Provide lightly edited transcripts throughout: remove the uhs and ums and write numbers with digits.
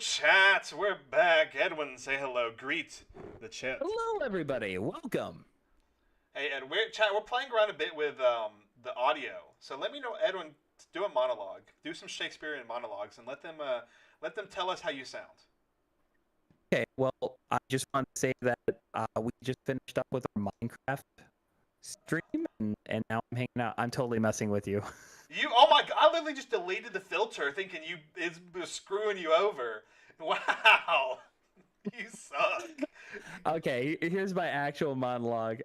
chat. We're back. Edwin, say hello. Greet the chat. Hello, everybody. Welcome. Hey, Ed, we're playing around a bit with the audio. So let me know, Edwin, do a monologue. Do some Shakespearean monologues, and let them tell us how you sound. Okay, well, I just want to say that we just finished up with our Minecraft stream, and now I'm hanging out. I'm totally messing with you. Oh my god! I literally just deleted the filter, thinking it was screwing you over. Wow, you suck. Okay, here's my actual monologue.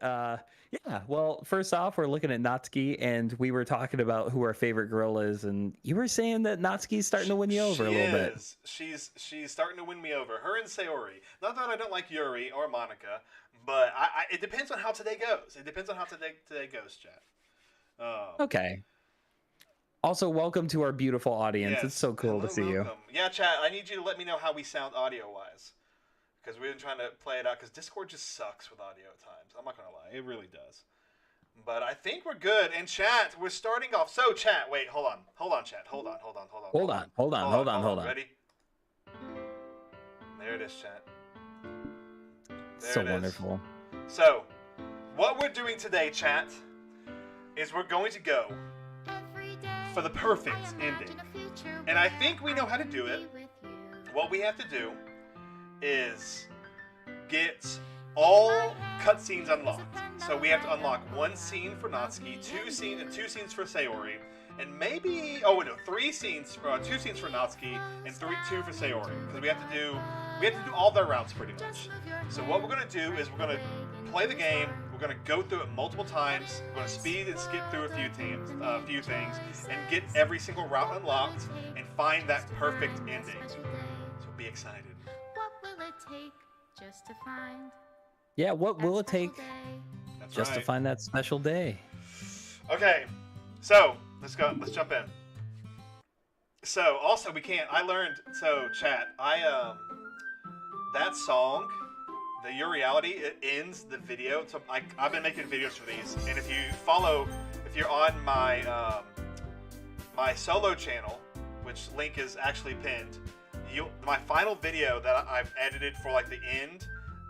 Yeah, well, first off, we're looking at Natsuki, and we were talking about who our favorite girl is, and you were saying that Natsuki's starting to win you over a little bit. She's starting to win me over. Her and Sayori. Not that I don't like Yuri or Monica, but it depends on how today goes. It depends on how today goes, chat. Okay. Also, welcome to our beautiful audience. Yes. It's so cool to see you. Yeah, chat, I need you to let me know how we sound audio-wise. Because we've been trying to play it out, because Discord just sucks with audio at times. I'm not going to lie. It really does. But I think we're good. And chat, we're starting off. So, chat, wait, hold on. Hold on, chat. Hold on. Ready? There it is, chat. There so it is. wonderful. So, what we're doing today, chat, is we're going to go for the perfect ending. And I think we know how to do it. What we have to do is get all cutscenes unlocked. So we have to unlock one scene for Natsuki, two scenes for Sayori, and maybe two scenes for Natsuki and two for Sayori, because we have to do all their routes pretty much. So what we're gonna do is we're gonna play the game. We're gonna go through it multiple times. We're gonna speed and skip through a few things, and get every single route unlocked and find that perfect ending. So be excited. What will it take just to find? Yeah, what will it take That's to find that special day? Okay, so let's go. Let's jump in. So also I learned. So chat. That song, the Your Reality, it ends the video. So I've been making videos for these, and if you're on my my solo channel, which link is actually pinned. My final video that I've edited for like the end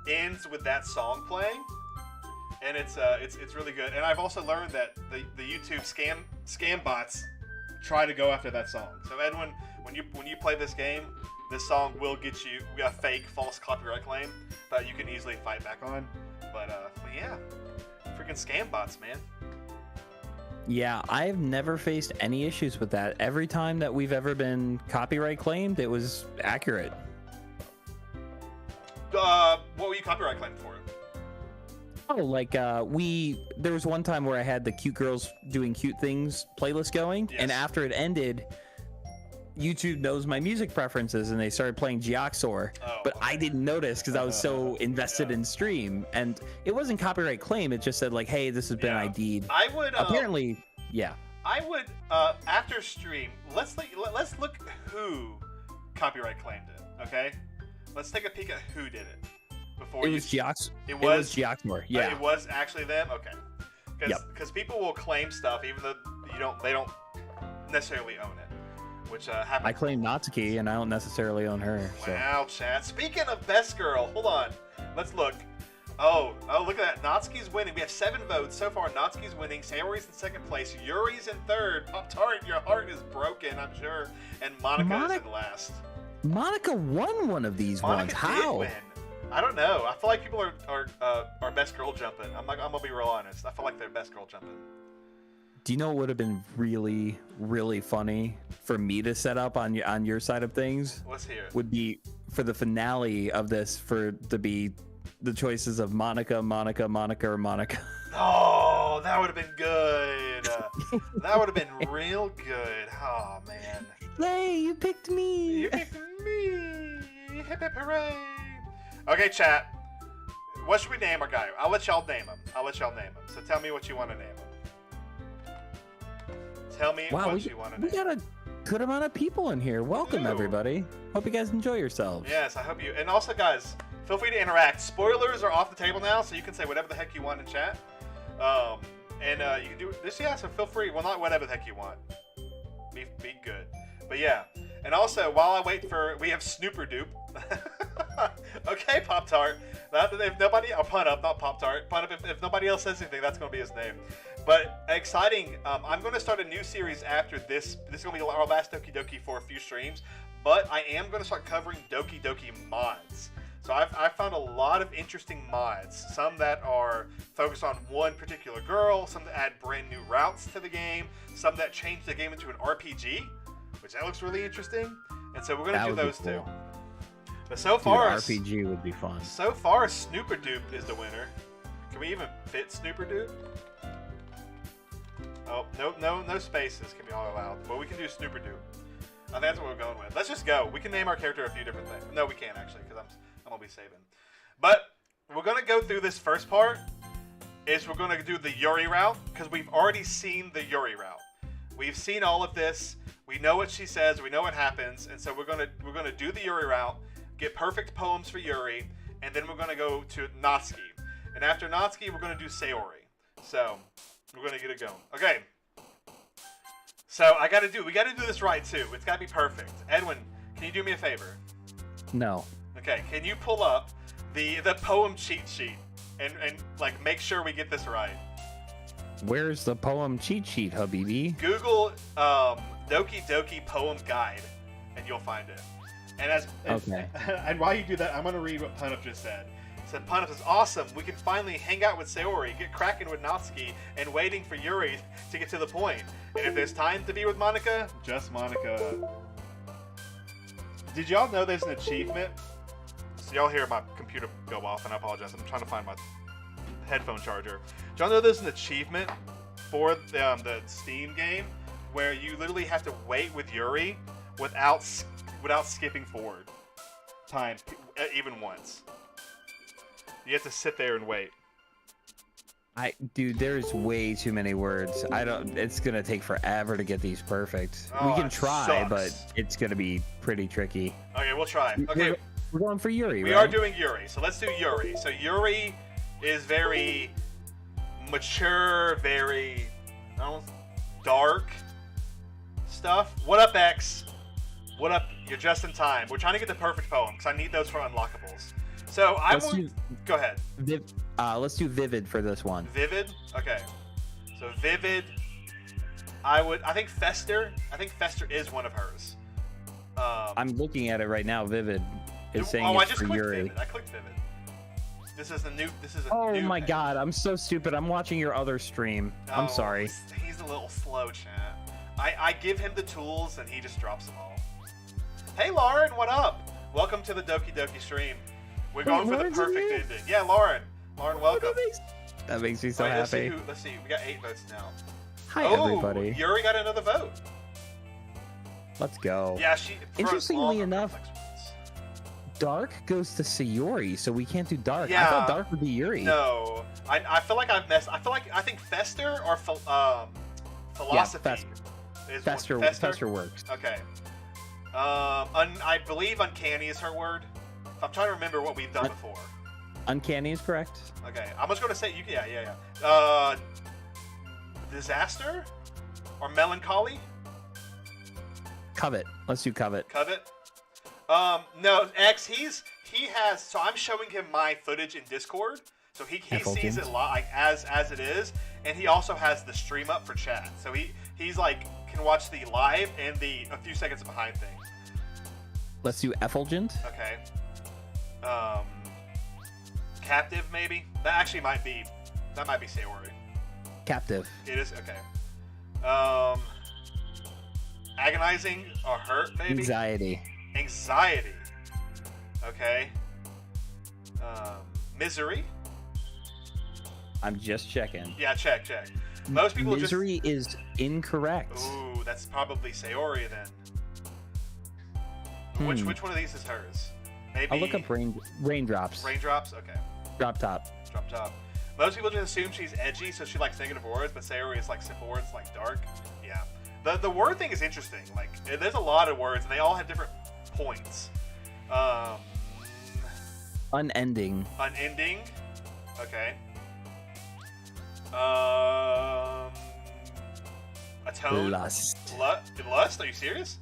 ends with that song playing, and it's really good. And I've also learned that the YouTube scam bots try to go after that song. So Edwin, when you play this game, this song will get you a fake false copyright claim that you can easily fight back on. But yeah, freaking scam bots, man. Yeah, I've never faced any issues with that. Every time that we've ever been copyright claimed, it was accurate. What were you copyright claimed for? Oh, like there was one time where I had the Cute Girls Doing Cute Things playlist going, Yes. and after it ended, YouTube knows my music preferences, and they started playing Geoxor, but I didn't notice because I was so invested in stream, and it wasn't copyright claim. It just said like, "Hey, this has been ID'd." I would apparently, yeah. I would after stream. Let's look who copyright claimed it. Okay, let's take a peek at who did it before. It was Geoxor. It was Geoxor. Yeah, it was actually them. Okay, because people will claim stuff even though they don't necessarily own it. Which happens. I claim Natsuki, and I don't necessarily own her. So. Wow, chat. Speaking of best girl, hold on. Let's look. Oh, look at that. Natsuki's winning. We have 7 votes. So far, Natsuki's winning. Sayori's in second place. Yuri's in third. Pop-Tart, your heart is broken, I'm sure. And Monica is in last. Monica won one of these ones. How? Did win. I don't know. I feel like people are best girl jumping. I'm gonna be real honest. I feel like they're best girl jumping. Do you know what would have been really, really funny for me to set up on your side of things? Let's hear it. Would be for the finale of this to be the choices of Monica, Monica, Monica, or Monica. Oh, that would have been good. That would have been real good. Oh man. Yay! You picked me. You picked me. Hip hip hooray. Okay, chat. What should we name our guy? I'll let y'all name him. So tell me what you want to name him. Tell me what you want to name. We got a good amount of people in here. Welcome, everybody. Hope you guys enjoy yourselves. Yes, I hope you. And also, guys, feel free to interact. Spoilers are off the table now, so you can say whatever the heck you want in chat. And you can do this, yeah, so feel free. Well, not whatever the heck you want. Be good. But yeah. And also, while I wait for, we have Snooper Dupe. Okay, Pop Tart. If nobody, I'll pun up, not Pop Tart. Pun up. If nobody else says anything, that's going to be his name. But exciting. I'm going to start a new series after this. This is going to be our last Doki Doki for a few streams. But I am going to start covering Doki Doki mods. So I've found a lot of interesting mods. Some that are focused on one particular girl. Some that add brand new routes to the game. Some that change the game into an RPG, which that looks really interesting. And so we're going to do those too. But so far, RPG would be fun. So far, Snooper Dupe is the winner. Can we even fit Snooper Dupe? Oh, no spaces can be all allowed. But we can do Snooper Dupe. I think that's what we're going with. Let's just go. We can name our character a few different things. No, we can't actually, because I'm gonna be saving. But we're gonna go through this first part. We're gonna do the Yuri route because we've already seen the Yuri route. We've seen all of this. We know what she says. We know what happens, and so we're gonna do the Yuri route. Get perfect poems for Yuri, and then we're going to go to Natsuki. And after Natsuki, we're going to do Sayori. So, we're going to get it going. Okay. So, we got to do this right, too. It's got to be perfect. Edwin, can you do me a favor? No. Okay, can you pull up the poem cheat sheet and like, make sure we get this right? Where's the poem cheat sheet, Habibi? Google Doki Doki Poem Guide, and you'll find it. And while you do that, I'm going to read what Punup just said. It said, Punup is awesome. We can finally hang out with Sayori, get cracking with Natsuki, and waiting for Yuri to get to the point. And if there's time to be with Monica, just Monica. Did y'all know there's an achievement? So y'all hear my computer go off, and I apologize. I'm trying to find my headphone charger. Did y'all know there's an achievement for the Steam game where you literally have to wait with Yuri without skipping forward time even once. You have to sit there and wait. Dude, there's way too many words. It's gonna take forever to get these perfect. Oh, we can try, sucks. but it's gonna be pretty tricky. Okay, we'll try. Okay, we're going for Yuri, we right? are doing Yuri, so let's do Yuri. So Yuri is very mature, very dark stuff. What up, X? What up? You're just in time. We're trying to get the perfect poem because I need those for unlockables. So go ahead. Let's do Vivid for this one. Vivid? Okay. So Vivid. I think Fester. I think Fester is one of hers. I'm looking at it right now. Vivid is saying I it's just for clicked Yuri. Vivid. I clicked Vivid. This is a new. Oh my god! I'm so stupid. I'm watching your other stream. I'm sorry. He's a little slow, chat. I give him the tools and he just drops them all. Hey Lauren, what up? Welcome to the Doki Doki stream. We're going for the perfect ending. Yeah, Lauren. Lauren, welcome. That makes me so happy. happy. Let's see. We got 8 votes now. Hi, everybody. Yuri got another vote. Let's go. Yeah, Interestingly enough, Dark goes to Sayori, so we can't do Dark. Yeah. I thought Dark would be Yuri. No, I feel like I've messed. I think Fester or Philosophy. Yeah, Fester works. Okay. I believe Uncanny is her word. I'm trying to remember what we've done before. Uncanny is correct. Okay, I'm just gonna say yeah. Disaster or Melancholy. Covet. Let's do Covet. Covet. No, X. He has. So I'm showing him my footage in Discord, so he sees it live as it is, and he also has the stream up for chat. So he's like can watch the live and a few seconds behind thing. Let's do Effulgent. Okay. Captive maybe. That actually might be Sayori. Captive. It is okay. Agonizing or hurt maybe. Anxiety. Okay. Misery. I'm just checking. Yeah, check. Most people Misery is incorrect. Ooh, that's probably Sayori then. Which one of these is hers? Maybe. I'll look up raindrops. Raindrops. Okay. Drop top. Most people just assume she's edgy, so she likes negative words, but Sayori is like simple words, like dark. Yeah. The word thing is interesting. Like, there's a lot of words, and they all have different points. Unending. Okay. Atone. Lust. Lust? Are you serious?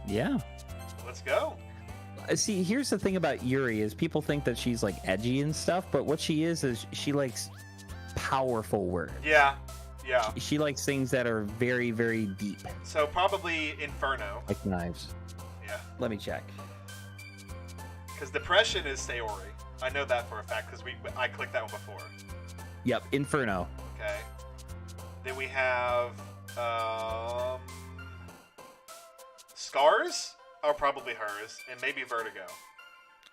Yeah. Let's go. See, here's the thing about Yuri is people think that she's like edgy and stuff, but what she is she likes powerful words. Yeah. Yeah. She likes things that are very, very deep. So probably Inferno. Like knives. Yeah. Let me check. Because Depression is Sayori. I know that for a fact because I clicked that one before. Yep, Inferno. Okay. Then we have Scars are probably hers, and maybe Vertigo.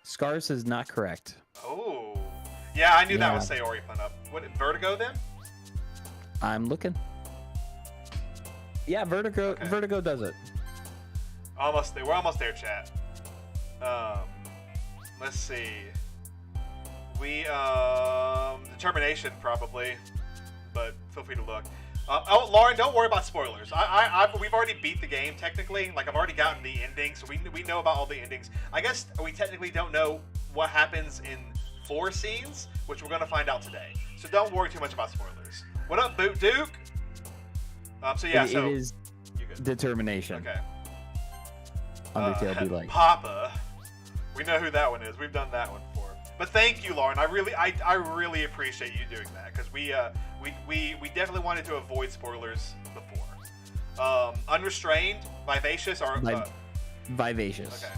Scars is not correct. Oh. Yeah, I knew that Yeah. was Sayori pun up. What, Vertigo then? I'm looking. Yeah, Vertigo. Okay. Vertigo does it. Almost there. We're almost there, chat. Let's see. Determination probably, but feel free to look. Oh, Lauren, don't worry about spoilers. We've already beat the game technically. Like I've already gotten the ending, so we know about all the endings. I guess we technically don't know what happens in 4 scenes, which we're gonna find out today. So don't worry too much about spoilers. What up, Boot Duke? So yeah, it is you good. Determination. Okay. Undertale be like. Papa. We know who that one is. We've done that one before. But thank you, Lauren. I really appreciate you doing that because we definitely wanted to avoid spoilers before. Unrestrained, vivacious, or Vivacious. okay.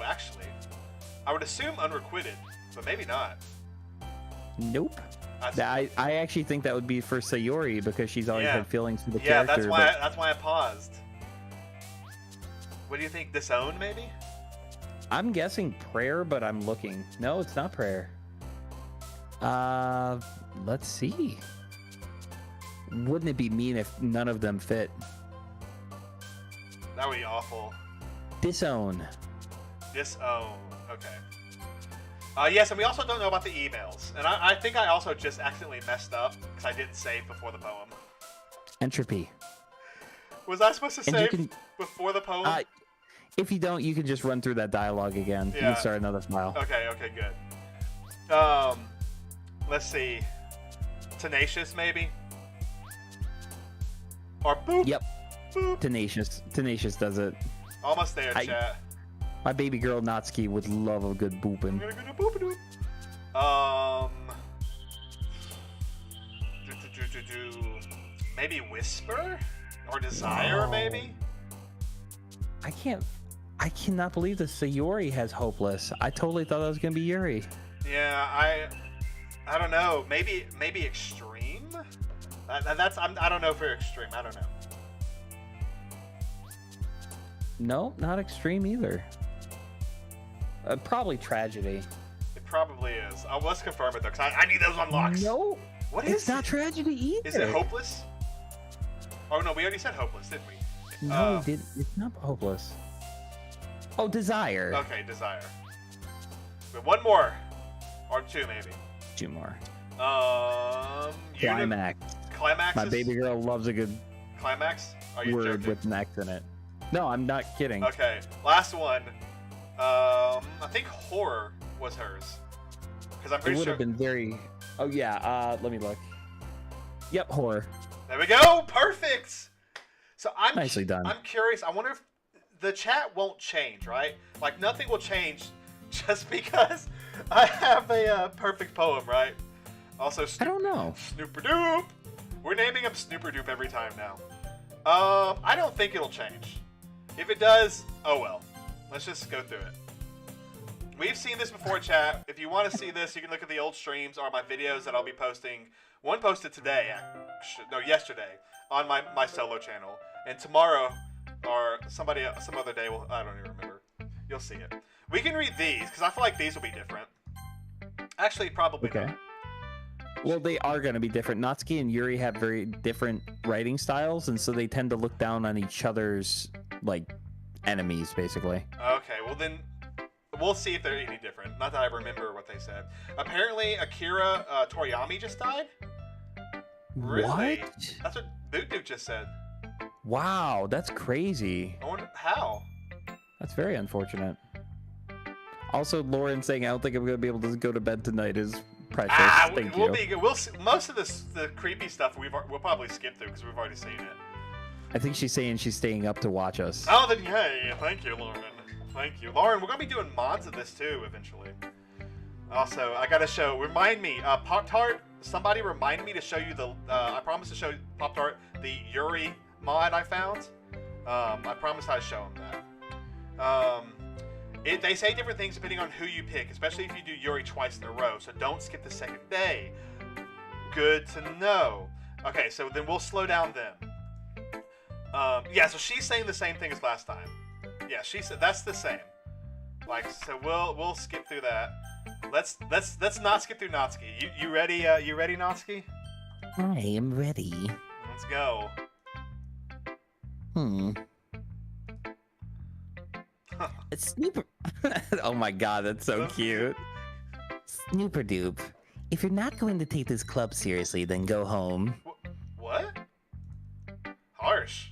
Actually, I would assume unrequited, but maybe not. Nope. I actually think that would be for Sayori because she's always had feelings for the yeah, character. that's why I paused. What do you think? Disown, maybe? I'm guessing prayer, but I'm looking. No, it's not prayer. Let's see. Wouldn't it be mean if none of them fit? That would be awful. Disown. Disown. Okay. Yes, and we also don't know about the emails. And I think I also just accidentally messed up because I didn't save before the poem. Entropy. Was I supposed to And you save can- before the poem? If you don't, you can just run through that dialogue again. You Yeah. can start another file. Okay, good. Let's see. Tenacious, maybe? Or boop. Yep. Boop. Tenacious does it. Almost there, chat. My baby girl Natsuki would love a good I'm booping. gonna go to boop-a-doop. Maybe Whisper? Or Desire, No. maybe? I cannot believe that Sayori has Hopeless. I totally thought that was gonna be Yuri. Yeah, I don't know. Maybe Extreme? I don't know for Extreme. I don't know. No, not Extreme either. Probably Tragedy. It probably is. Let's confirm it though, because I need those unlocks. No, What it's is not it? Tragedy either. Is it Hopeless? Oh no, we already said Hopeless, didn't we? No, it's not Hopeless. Oh, Desire. Okay, Desire. But one more. Or 2 maybe. 2 more. Climax. Climax. My baby girl loves a good Climax? Are you word joking? with an X in it. No, I'm not kidding. Okay, last one. I think Horror was hers. Because I'm It pretty would sure. have been very. Oh yeah. Let me look. Yep, horror. There we go. Perfect. So I'm Nicely done. I'm curious. I wonder if the chat won't change, right? Like nothing will change just because I have a perfect poem, right? Also, I don't know. Snooperdoop. We're naming him Snooperdoop every time now. I don't think it'll change. If it does, oh well. Let's just go through it. We've seen this before, chat. If you want to see this, you can look at the old streams or my videos that I'll be posting. One posted today, yesterday, on my solo channel. And tomorrow, or some other day, I don't even remember. You'll see it. We can read these, because I feel like these will be different. Actually, probably Okay. not. Well, they are going to be different. Natsuki and Yuri have very different writing styles, and so they tend to look down on each other's like enemies, basically. Okay, well then, we'll see if they're any different. Not that I remember what they said. Apparently, Akira Toriyama just died? Really? What? That's what Boot Duke just said. Wow, that's crazy. I wonder how. That's very unfortunate. Also, Lauren saying, "I don't think I'm going to be able to go to bed tonight" is precious. Thank you. We'll be good. We'll see. Most of the creepy stuff we'll probably skip through because we've already seen it. I think she's saying she's staying up to watch us. Oh, then yay. Thank you, Lauren. Thank you. Lauren, we're going to be doing mods of this too, eventually. Also, I got to show, remind me, Pop-Tart, somebody remind me to show you the, I promised to show Pop-Tart the Yuri mod I found. I promised I'd show him that. They say different things depending on who you pick, especially if you do Yuri twice in a row, so don't skip the second day. Good to know. Okay, so then we'll slow down then. Yeah, so she's saying the same thing as last time. Yeah, she said that's the same. Like, so we'll skip through that. Let's not skip through Natsuki. You ready? You ready, Natsuki? I am ready. Let's go. Snooper. Oh my god, that's so cute. Snooper-doop. If you're not going to take this club seriously, then go home. What? Harsh.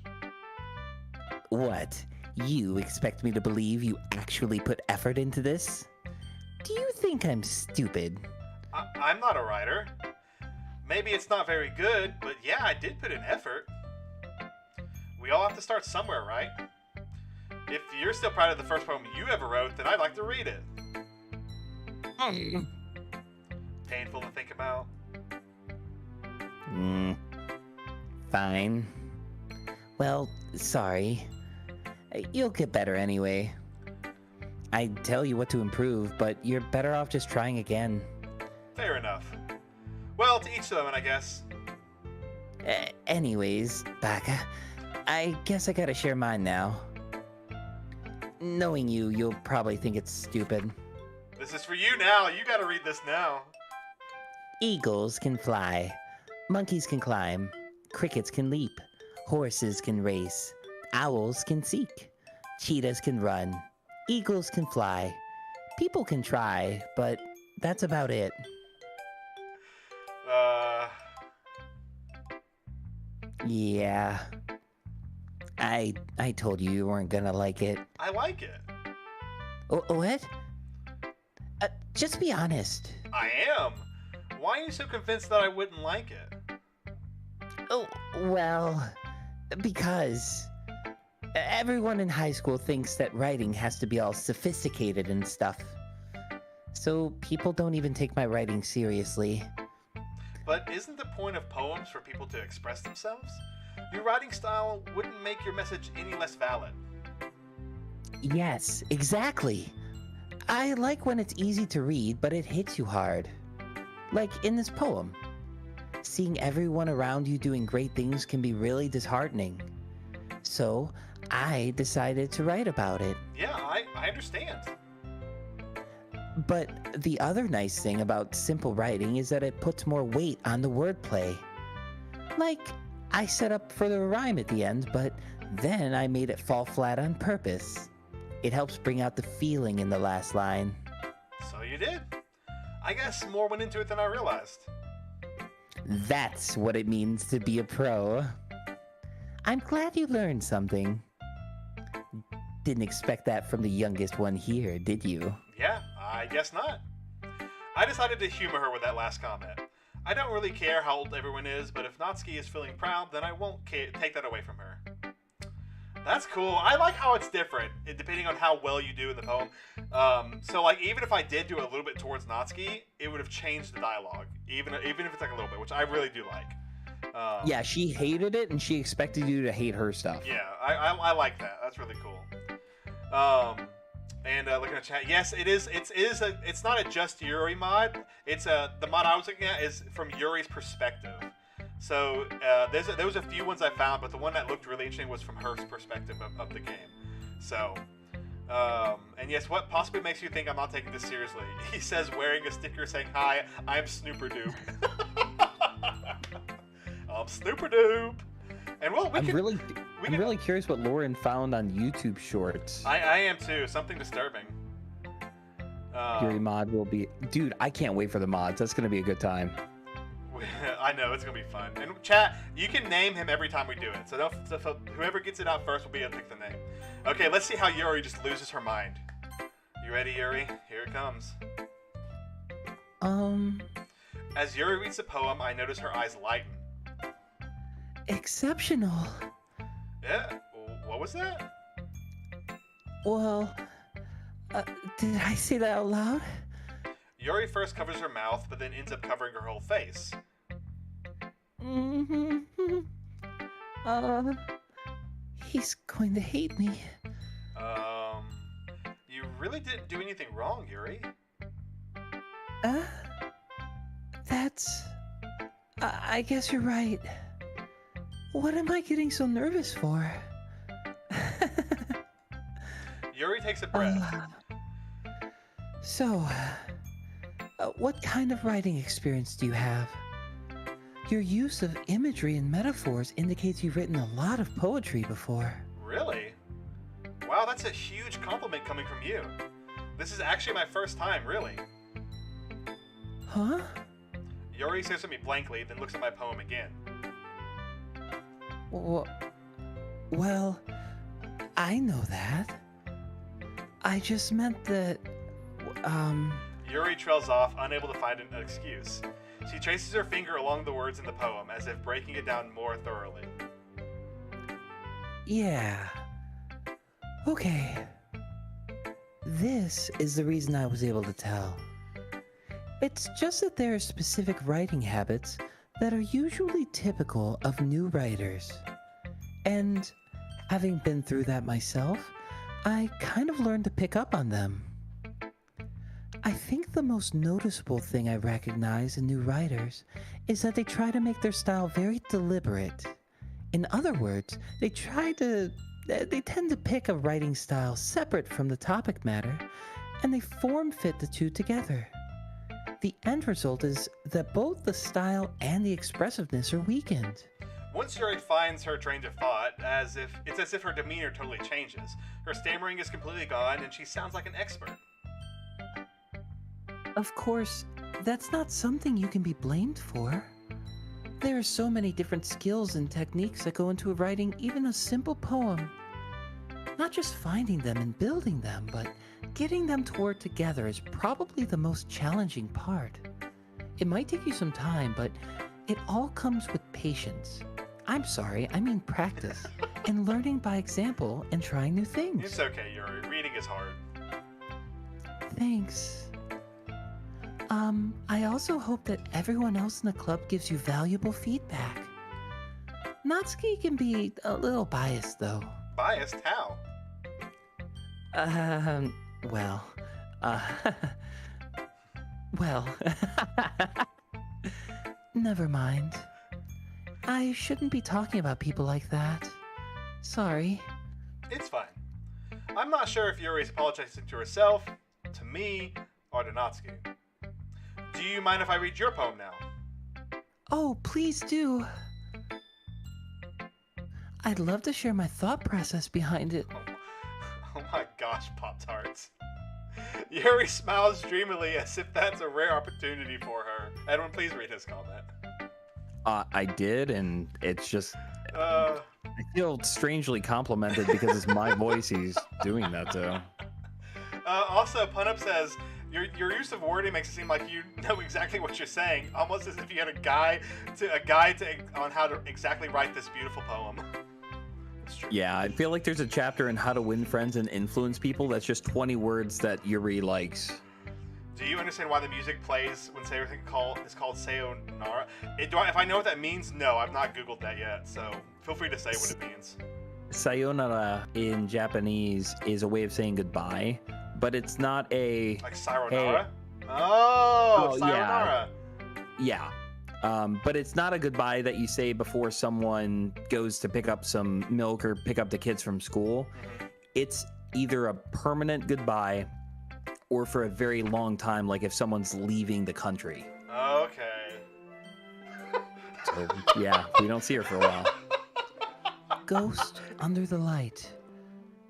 What? You expect me to believe you actually put effort into this? Do you think I'm stupid? I'm not a writer. Maybe it's not very good, but yeah, I did put in effort. We all have to start somewhere, right? If you're still proud of the first poem you ever wrote, then I'd like to read it. Painful to think about. Fine. Well, sorry. You'll get better anyway. I'd tell you what to improve, but you're better off just trying again. Fair enough. Well, to each their own, I guess. Anyways, Baka, I guess I gotta share mine now. Knowing you, you'll probably think it's stupid. This is for you now. You gotta read this now. Eagles can fly. Monkeys can climb. Crickets can leap. Horses can race. Owls can seek. Cheetahs can run. Eagles can fly. People can try, but that's about it. Yeah. I told you weren't gonna like it. I like it. What? Just be honest. I am. Why are you so convinced that I wouldn't like it? Oh, well, because everyone in high school thinks that writing has to be all sophisticated and stuff. So people don't even take my writing seriously. But isn't the point of poems for people to express themselves? Your writing style wouldn't make your message any less valid. Yes, exactly. I like when it's easy to read, but it hits you hard. Like in this poem. Seeing everyone around you doing great things can be really disheartening. So, I decided to write about it. Yeah, I understand. But the other nice thing about simple writing is that it puts more weight on the wordplay. Like, I set up for the rhyme at the end, but then I made it fall flat on purpose. It helps bring out the feeling in the last line. So you did. I guess more went into it than I realized. That's what it means to be a pro. I'm glad you learned something. Didn't expect that from the youngest one here, did you? Yeah, I guess not. I decided to humor her with that last comment. I don't really care how old everyone is, but if Natsuki is feeling proud, then I won't take that away from her. That's cool. I like how it's different, depending on how well you do in the poem. So, like, even if I did do a little bit towards Natsuki, it would have changed the dialogue, even if it's like a little bit, which I really do like. Yeah, she hated it, and she expected you to hate her stuff. Yeah, I like that. That's really cool. And looking at chat, yes, it is. It's not a just Yuri mod. It's the mod I was looking at is from Yuri's perspective. So there was a few ones I found, but the one that looked really interesting was from her perspective of the game. So, and yes, what possibly makes you think I'm not taking this seriously? He says wearing a sticker saying, "Hi, I'm Snooper-Doop." I'm Snooper-Doop. And I'm really curious what Lauren found on YouTube Shorts. I am too. Something disturbing. Yuri mod will be... Dude, I can't wait for the mods. That's going to be a good time. I know, it's going to be fun. And chat, you can name him every time we do it. So whoever gets it out first will be able to pick the name. Okay, let's see how Yuri just loses her mind. You ready, Yuri? Here it comes. As Yuri reads the poem, I notice her eyes lighten. Exceptional. Yeah. What was that? Well, did I say that out loud? Yuri first covers her mouth, but then ends up covering her whole face. Mm-hmm. He's going to hate me. You really didn't do anything wrong, Yuri. That's... I guess you're right. What am I getting so nervous for? Yuri takes a breath. So, what kind of writing experience do you have? Your use of imagery and metaphors indicates you've written a lot of poetry before. Really? Wow, that's a huge compliment coming from you. This is actually my first time, really. Huh? Yuri stares at me blankly, then looks at my poem again. Well, I know that. I just meant that, Yuri trails off, unable to find an excuse. She traces her finger along the words in the poem, as if breaking it down more thoroughly. Yeah. Okay. This is the reason I was able to tell. It's just that there are specific writing habits that are usually typical of new writers. And having been through that myself, I kind of learned to pick up on them. I think the most noticeable thing I recognize in new writers is that they try to make their style very deliberate. In other words, they tend to pick a writing style separate from the topic matter, and they form fit the two together. The end result is that both the style and the expressiveness are weakened. Once Yuri finds her train of thought, it's as if her demeanor totally changes. Her stammering is completely gone, and she sounds like an expert. Of course, that's not something you can be blamed for. There are so many different skills and techniques that go into writing even a simple poem. Not just finding them and building them, but getting them to work together is probably the most challenging part. It might take you some time, but it all comes with patience. I'm sorry, I mean practice, and learning by example and trying new things. It's okay, Yuri. Reading is hard. Thanks. I also hope that everyone else in the club gives you valuable feedback. Natsuki can be a little biased, though. Biased? How? Well, well, never mind. I shouldn't be talking about people like that. Sorry. It's fine. I'm not sure if Yuri's apologizing to herself, to me, or to Natsuki. Do you mind if I read your poem now? Oh, please do. I'd love to share my thought process behind it. Oh my gosh, Pop-Tarts. Yuri smiles dreamily as if that's a rare opportunity for her. Edwin, please read his comment. I did, and it's just... I feel strangely complimented because it's my voice he's doing that to. Also, Punup says, your use of wording makes it seem like you know exactly what you're saying, almost as if you had a guide on how to exactly write this beautiful poem. Yeah, I feel like there's a chapter in How to Win Friends and Influence People that's just 20 words that Yuri likes. Do you understand why the music plays when everything is called sayonara? If I know what that means, no, I've not Googled that yet, so feel free to say what it means. Sayonara in Japanese is a way of saying goodbye, but it's not a... Like sayonara? Hey. Oh, sayonara. Yeah. But it's not a goodbye that you say before someone goes to pick up some milk or pick up the kids from school. Mm-hmm. It's either a permanent goodbye or for a very long time, like if someone's leaving the country. Okay. So, yeah, we don't see her for a while. Ghost under the light.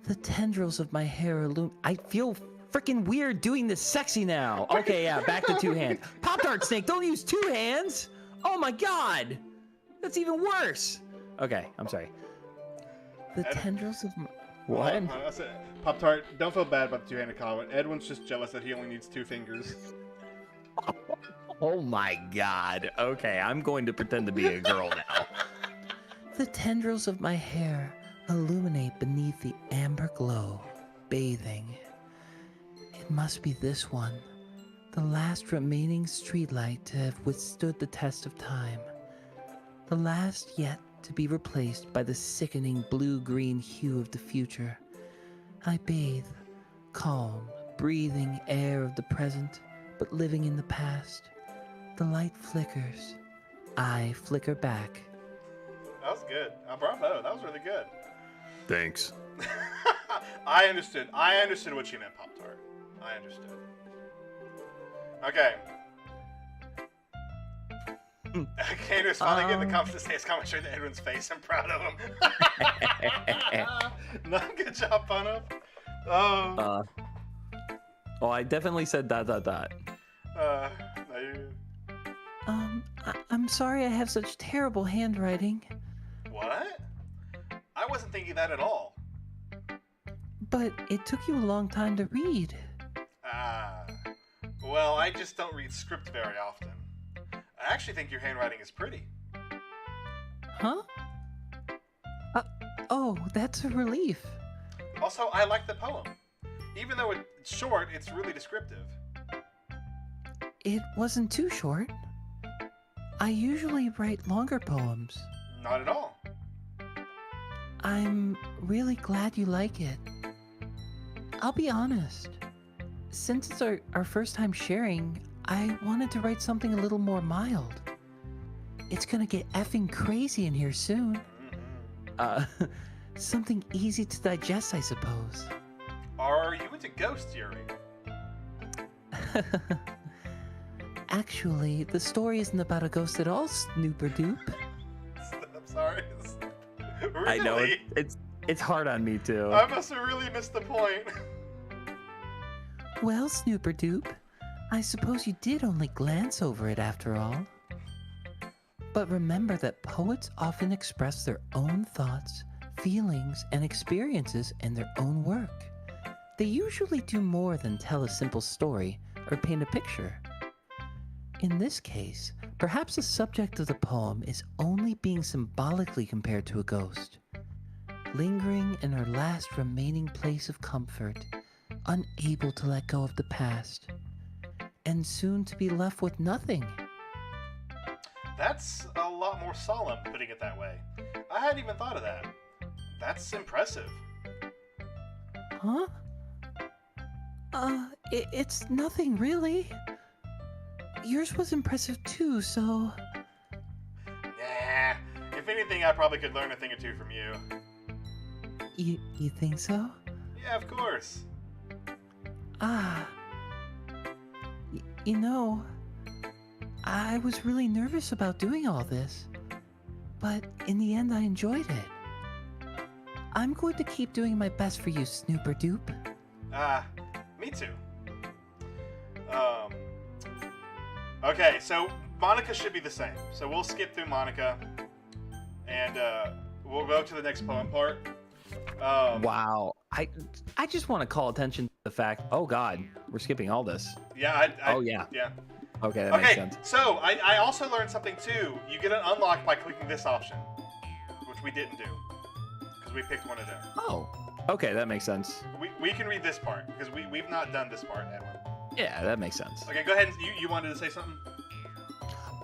The tendrils of my hair I feel freaking weird doing this sexy now. Okay, yeah, back to two hands. Pop-Tart Snake, don't use two hands. Oh my god. That's even worse. Okay, I'm sorry. The tendrils of my... What? Pop-Tart, don't feel bad about the two-handed comment. Edwin's just jealous that he only needs 2 fingers. Oh my god. Okay, I'm going to pretend to be a girl now. The tendrils of my hair illuminate beneath the amber glow, bathing. It must be this one, the last remaining streetlight to have withstood the test of time. The last yet to be replaced by the sickening blue-green hue of the future. I bathe, calm, breathing air of the present, but living in the past. The light flickers. I flicker back. That was good. Bravo. That was really good. Thanks. I understood. I understood what you meant, Pop-Tart. I understood. Okay. Candace finally getting the confidence to say his comment straight to Edwin's face. I'm proud of him. No, good job, Pano. Well, I definitely said ... No, I'm sorry I have such terrible handwriting. What? I wasn't thinking that at all. But it took you a long time to read. Well, I just don't read script very often. I actually think your handwriting is pretty. Huh? Oh, that's a relief. Also, I like the poem. Even though it's short, it's really descriptive. It wasn't too short. I usually write longer poems. Not at all. I'm really glad you like it. I'll be honest. Since it's our first time sharing, I wanted to write something a little more mild. It's gonna get effing crazy in here soon. Something easy to digest, I suppose. Are you into ghosts, Yuri? Actually, the story isn't about a ghost at all, Snooper-Doop. I'm sorry. Really? I know, it's hard on me too. I must have really missed the point. Well, Snooper-Doop, I suppose you did only glance over it after all. But remember that poets often express their own thoughts, feelings, and experiences in their own work. They usually do more than tell a simple story or paint a picture. In this case, perhaps the subject of the poem is only being symbolically compared to a ghost, lingering in her last remaining place of comfort, unable to let go of the past, and soon to be left with nothing. That's a lot more solemn, putting it that way. I hadn't even thought of that. That's impressive. Huh? It's nothing really. Yours was impressive too, so... Nah. If anything, I probably could learn a thing or two from you. You think so? Yeah, of course. You know, I was really nervous about doing all this, but in the end I enjoyed it. I'm going to keep doing my best for you, Snooper-Doop. Me too. Okay, so Monica should be the same. So we'll skip through Monica, and we'll go to the next poem part. Wow. I just want to call attention to the fact, oh god, we're skipping all this. Yeah, oh yeah. Yeah. Okay, that makes sense. So I also learned something too. You get an unlock by clicking this option, which we didn't do, because we picked one of them. Oh, okay, that makes sense. We can read this part, because we've not done this part, Edwin. Yeah, that makes sense. Okay, go ahead. You wanted to say something?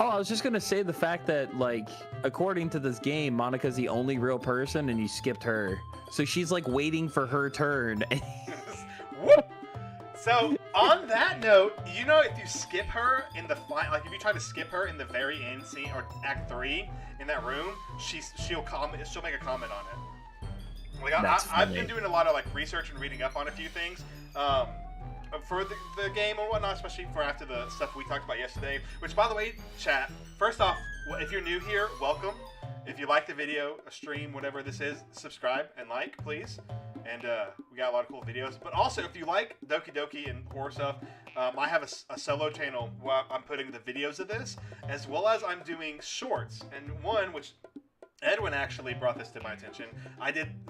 Oh, I was just gonna say the fact that, like, according to this game, Monica's the only real person, and you skipped her. So she's like waiting for her turn. Whoop! So on that note, you know, if you skip her in the like if you try to skip her in the very end scene or Act 3 in that room, she'll make a comment on it. Like I've been doing a lot of like research and reading up on a few things. For the game and whatnot, especially for after the stuff we talked about yesterday. Which, by the way, chat, first off, if you're new here, welcome. If you like the video, a stream, whatever this is, subscribe and like, please. And we got a lot of cool videos. But also, if you like Doki Doki and horror stuff, I have a solo channel where I'm putting the videos of this, as well as I'm doing shorts. And one, which Edwin actually brought this to my attention,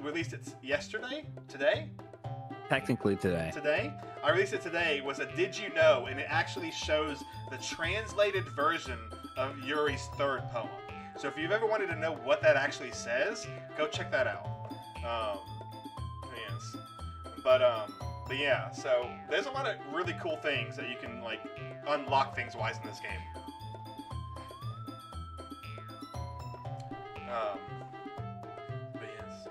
released it today? Technically today. I released it today, was a Did You Know, and it actually shows the translated version of Yuri's third poem. So if you've ever wanted to know what that actually says, go check that out. Yes. But yeah, so there's a lot of really cool things that you can, like, unlock things-wise in this game. But yes.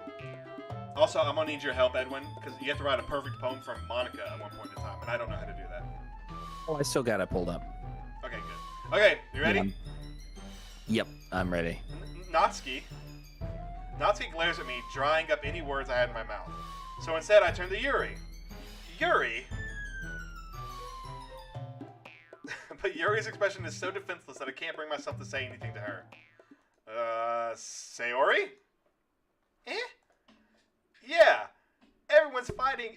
Also, I'm gonna need your help, Edwin, because you have to write a perfect poem from Monica at one point in time, and I don't know how to do that. Oh, I still got it pulled up. Okay, good. Okay, you ready? Yeah. Yep, I'm ready. Natsuki glares at me, drying up any words I had in my mouth. So instead, I turn to Yuri. Yuri? But Yuri's expression is so defenseless that I can't bring myself to say anything to her. Sayori? Eh? Yeah. Everyone's fighting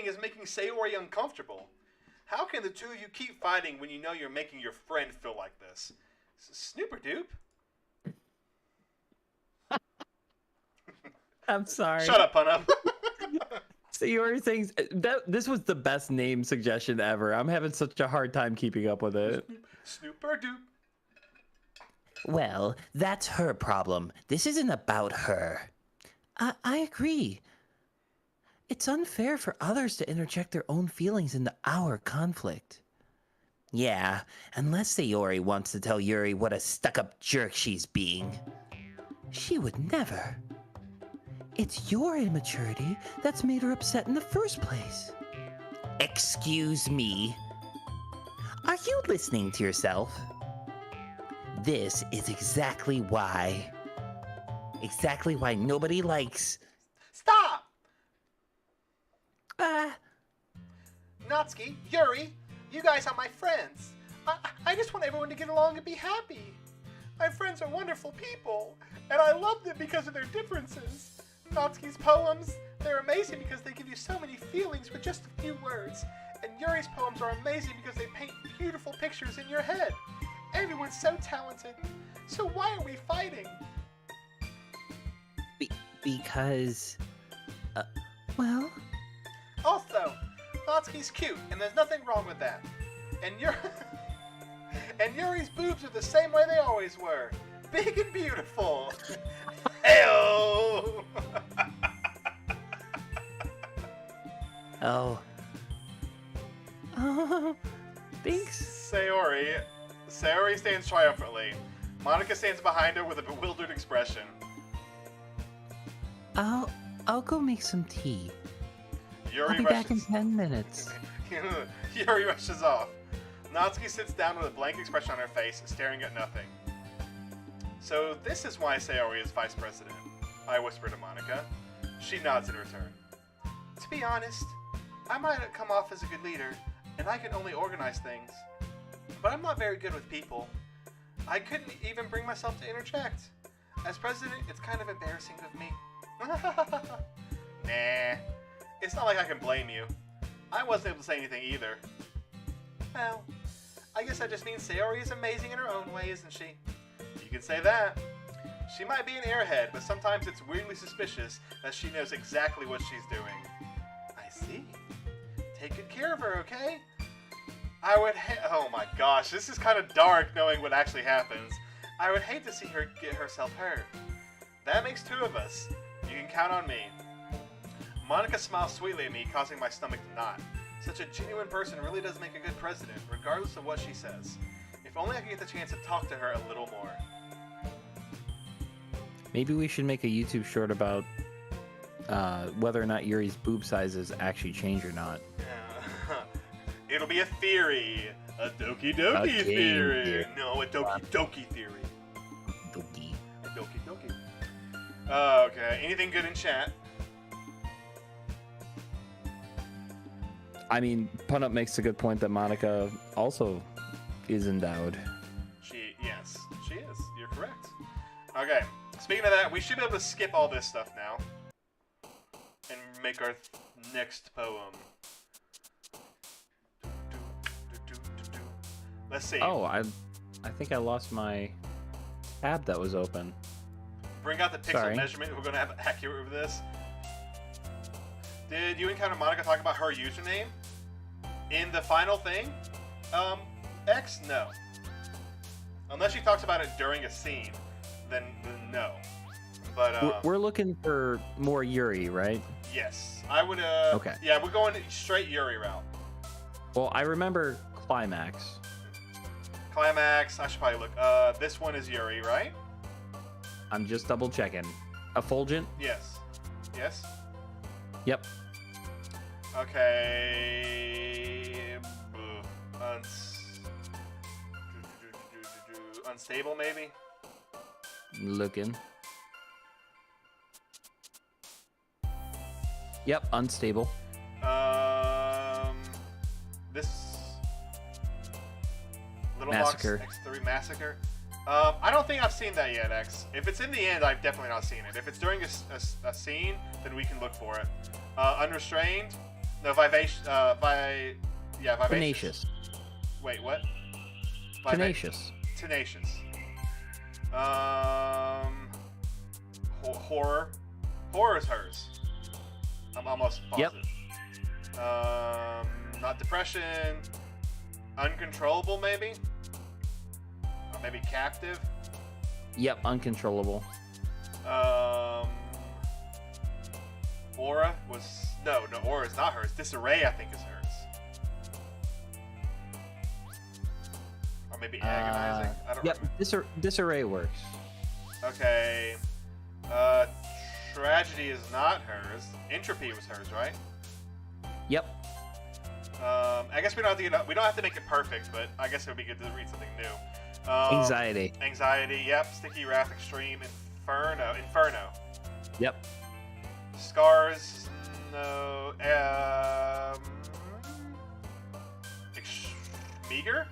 is making Sayori uncomfortable. How can the two of you keep fighting when you know you're making your friend feel like this? Snooper dupe? I'm sorry. Shut up, Pun-Up. So you were saying that this was the best name suggestion ever. I'm having such a hard time keeping up with it. Snooper dupe. Well, that's her problem. This isn't about her. I agree. It's unfair for others to interject their own feelings into our conflict. Yeah, unless Sayori wants to tell Yuri what a stuck-up jerk she's being. She would never. It's your immaturity that's made her upset in the first place. Excuse me. Are you listening to yourself? This is exactly why nobody likes... Stop! Natsuki, Yuri, you guys are my friends. I just want everyone to get along and be happy. My friends are wonderful people, and I love them because of their differences. Natsuki's poems, they're amazing because they give you so many feelings with just a few words. And Yuri's poems are amazing because they paint beautiful pictures in your head. Everyone's so talented. So why are we fighting? Because... well... Also, Natsuki's cute, and there's nothing wrong with that. And and Yuri's boobs are the same way they always were. Big and beautiful. Heyo! Oh. Oh, thanks. Sayori stands triumphantly. Monica stands behind her with a bewildered expression. I'll go make some tea. Yuri I'll be back in 10 minutes. Yuri rushes off. Natsuki sits down with a blank expression on her face, staring at nothing. So this is why Sayori is vice president, I whisper to Monica. She nods in return. To be honest, I might have come off as a good leader, and I can only organize things. But I'm not very good with people. I couldn't even bring myself to interject. As president, it's kind of embarrassing of me. Nah, it's not like I can blame you. I wasn't able to say anything either. Well, I guess that just means Sayori is amazing in her own way, isn't she? You can say that. She might be an airhead, but sometimes it's weirdly suspicious that she knows exactly what she's doing. I see. Take good care of her, okay? Oh my gosh, this is kind of dark knowing what actually happens. I would hate to see her get herself hurt. That makes two of us. You can count on me. Monica smiles sweetly at me, causing my stomach to knot. Such a genuine person really does make a good president, regardless of what she says. If only I could get the chance to talk to her a little more. Maybe we should make a YouTube short about whether or not Yuri's boob sizes actually change or not. It'll be a theory. A Doki Doki theory. No, a Doki theory. Doki. A Doki. Okay, anything good in chat? I mean, Pun-Up makes a good point that Monica also is endowed. Yes, she is. You're correct. Okay, speaking of that, we should be able to skip all this stuff now and make our next poem. Let's see. Oh, I think I lost my tab that was open. Bring out the pixel measurement. We're going to have accurate with this. Did you encounter Monica talk about her username in the final thing? X? No. Unless she talks about it during a scene, then no. But We're looking for more Yuri, right? yes, I would. Okay. Yeah, we're going straight Yuri route. Well, I remember Climax. Climax. I should probably look. This one is Yuri, right? I'm just double checking. Effulgent? Yes. Yes. Yep. Okay. Unstable, maybe. Looking. Yep, unstable. This Little Massacre. Box X3 Massacre. I don't think I've seen that yet, X. If it's in the end, I've definitely not seen it. If it's during a scene, then we can look for it. Unrestrained. No, vivacious. Vivacious. Tenacious. Wait, what? Tenacious. Tenacious. Horror. Horror is hers. I'm almost positive. Yep. Not depression. Uncontrollable, maybe. Or maybe captive. Yep, uncontrollable. Aura was no. Aura is not hers. Disarray, I think, is hers. Or maybe agonizing. I don't remember. Disarray works. Okay. Tragedy is not hers. Entropy was hers, right? Yep. I guess we don't have to make it perfect, but I guess it would be good to read something new. Anxiety. Anxiety. Yep. Sticky Wrath Extreme. Inferno. Yep. Scars. No. Meager.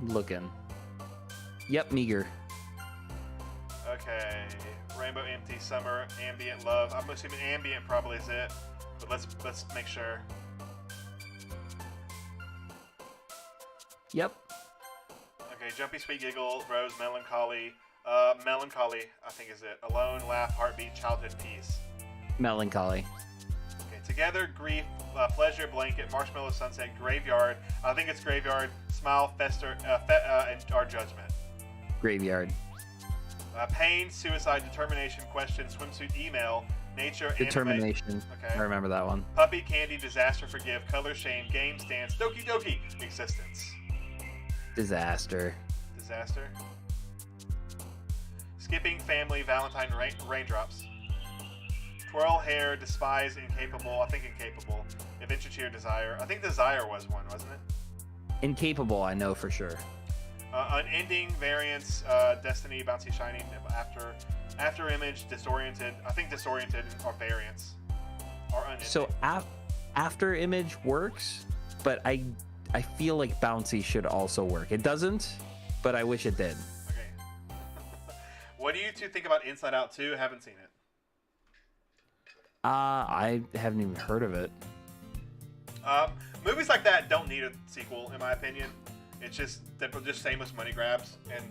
Looking. Yep, meager. Okay. Rainbow Empty Summer Ambient Love. I'm assuming ambient probably is it, but let's make sure. Yep. Okay. Jumpy Sweet Giggle. Rose Melancholy. Melancholy, I think is it. Alone, Laugh, Heartbeat, Childhood Peace. Melancholy. Okay, Together, Grief, Pleasure, Blanket, Marshmallow Sunset, Graveyard. I think it's Graveyard. Smile, Fester, and Our Judgment. Graveyard. Pain, Suicide, Determination, Question, Swimsuit, Email, Nature, Determination. Anime. Okay. I remember that one. Puppy, Candy, Disaster, Forgive, Color, Shame, Game, Stance, Doki Doki, Existence. Disaster. Disaster. Skipping, Family, Valentine, Raindrops. Twirl, Hair, Despise, Incapable. I think Incapable. Adventure Cheer, Desire. I think Desire was one, wasn't it? Incapable, I know for sure. Unending, Variance, Destiny, Bouncy, Shining, After Image, Disoriented. I think Disoriented or Variance. Or Unending. So after image works, but I feel like bouncy should also work. It doesn't, but I wish it did. Okay. What do you two think about Inside Out 2? Haven't seen it. I haven't even heard of it. Movies like that don't need a sequel, in my opinion. It's just they're just shameless money grabs, and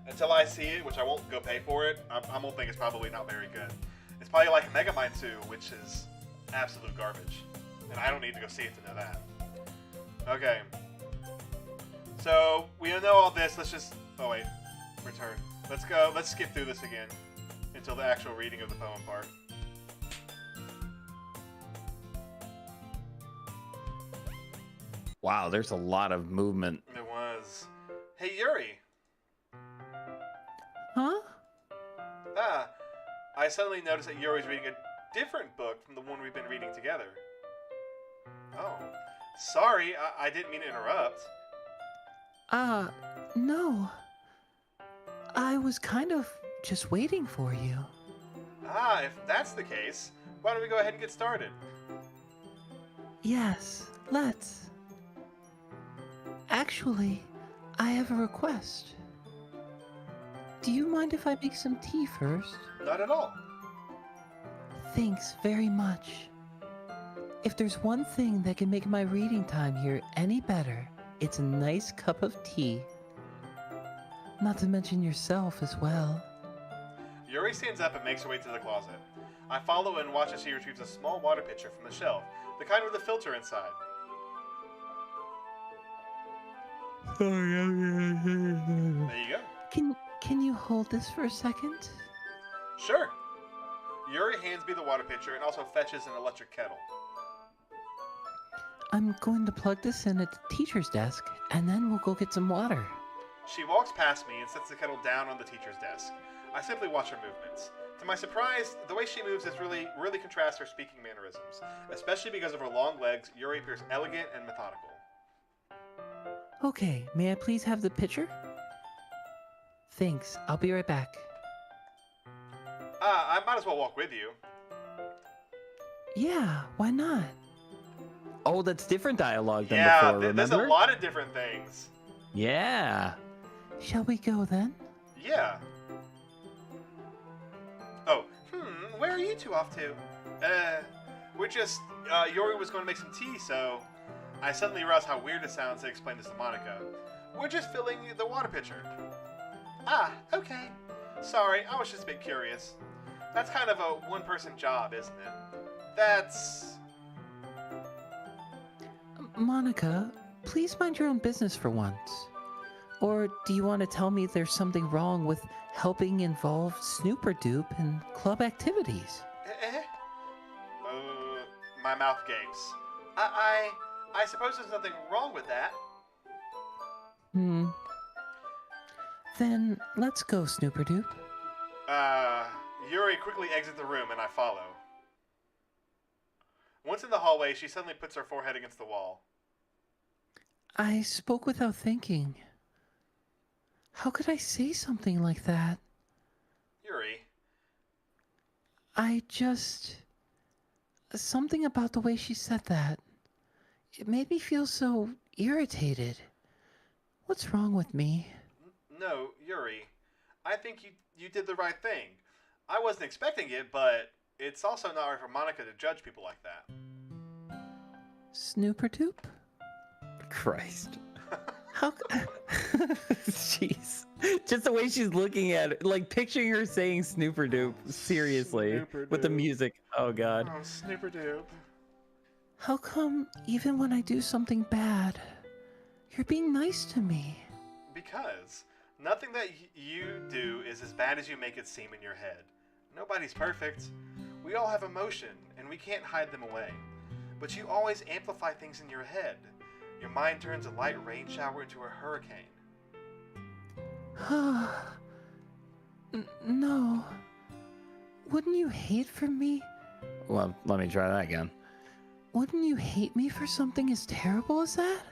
until I see it, which I won't go pay for it, I'm gonna think it's probably not very good. It's probably like Megamind 2, which is absolute garbage, and I don't need to go see it to know that. Okay. So we know all this. Let's just return. Let's go. Let's skip through this again until the actual reading of the poem part. Wow, there's a lot of movement. It was. Hey, Yuri. Huh? I suddenly noticed that Yuri's reading a different book from the one we've been reading together. Oh. Sorry, I didn't mean to interrupt. No. I was kind of just waiting for you. If that's the case, why don't we go ahead and get started? Yes, let's. Actually, I have a request. Do you mind if I make some tea first? Not at all. Thanks very much. If there's one thing that can make my reading time here any better, it's a nice cup of tea. Not to mention yourself as well. Yuri stands up and makes her way to the closet. I follow and watch as she retrieves a small water pitcher from the shelf, the kind with the filter inside. There you go. Can you hold this for a second? Sure. Yuri hands me the water pitcher and also fetches an electric kettle. I'm going to plug this in at the teacher's desk, and then we'll go get some water. She walks past me and sets the kettle down on the teacher's desk. I simply watch her movements. To my surprise, the way she moves is really contrasts her speaking mannerisms. Especially because of her long legs, Yuri appears elegant and methodical. Okay, may I please have the pitcher? Thanks, I'll be right back. I might as well walk with you. Yeah, why not? Oh, that's different dialogue than Yeah, before, there's remember? a lot of different things. Yeah. Shall we go then? Yeah. Oh, where are you two off to? We're just, Yuri was going to make some tea, so I suddenly realized how weird it sounds to explain this to Monica. We're just filling the water pitcher. Ah, okay. Sorry, I was just a bit curious. That's kind of a one-person job, isn't it? That's... Monica, please mind your own business for once. Or do you want to tell me there's something wrong with helping involve Snooperdoop in club activities? My mouth gapes. I suppose there's nothing wrong with that. Then let's go, Snooperdoop. Yuri quickly exits the room and I follow. Once in the hallway, she suddenly puts her forehead against the wall. I spoke without thinking. How could I say something like that? Yuri. Something about the way she said that. It made me feel so irritated. What's wrong with me? No, Yuri. I think you did the right thing. I wasn't expecting it, but it's also not right for Monica to judge people like that. Snooperdoop? Christ. How? Jeez. Just the way she's looking at it, like picturing her saying Snooperdoop, seriously, with the Snooperdoop. music. Oh, God. Oh, Snooperdoop. How come even when I do something bad, you're being nice to me? Because nothing that you do is as bad as you make it seem in your head. Nobody's perfect. We all have emotion, and we can't hide them away. But you always amplify things in your head. Your mind turns a light rain shower into a hurricane. No. Wouldn't you hate for me? Well, let me try that again. Wouldn't you hate me for something as terrible as that?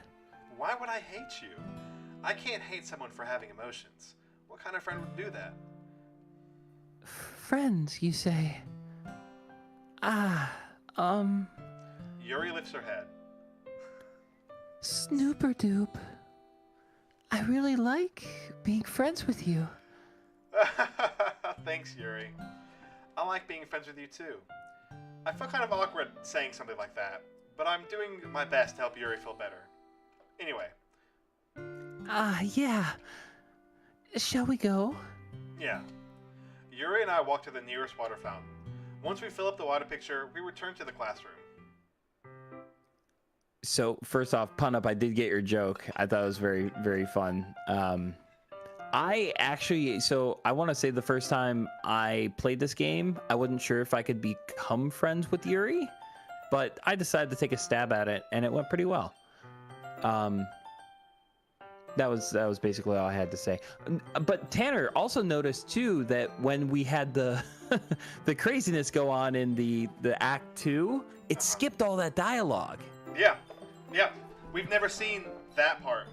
Why would I hate you? I can't hate someone for having emotions. What kind of friend would do that? Friends, you say? Yuri lifts her head. Snooperdoop. I really like being friends with you. Thanks, Yuri. I like being friends with you too. I feel kind of awkward saying something like that, but I'm doing my best to help Yuri feel better. Anyway. Yeah. Shall we go? Yeah. Yuri and I walk to the nearest water fountain. Once we fill up the water pitcher, we return to the classroom. So, first off, pun up, I did get your joke. I thought it was very, very fun. I want to say the first time I played this game, I wasn't sure if I could become friends with Yuri, but I decided to take a stab at it, and it went pretty well. That was basically all I had to say. But Tanner also noticed too that when we had the the craziness go on in the Act 2, it skipped all that dialogue. Yeah. We've never seen that part.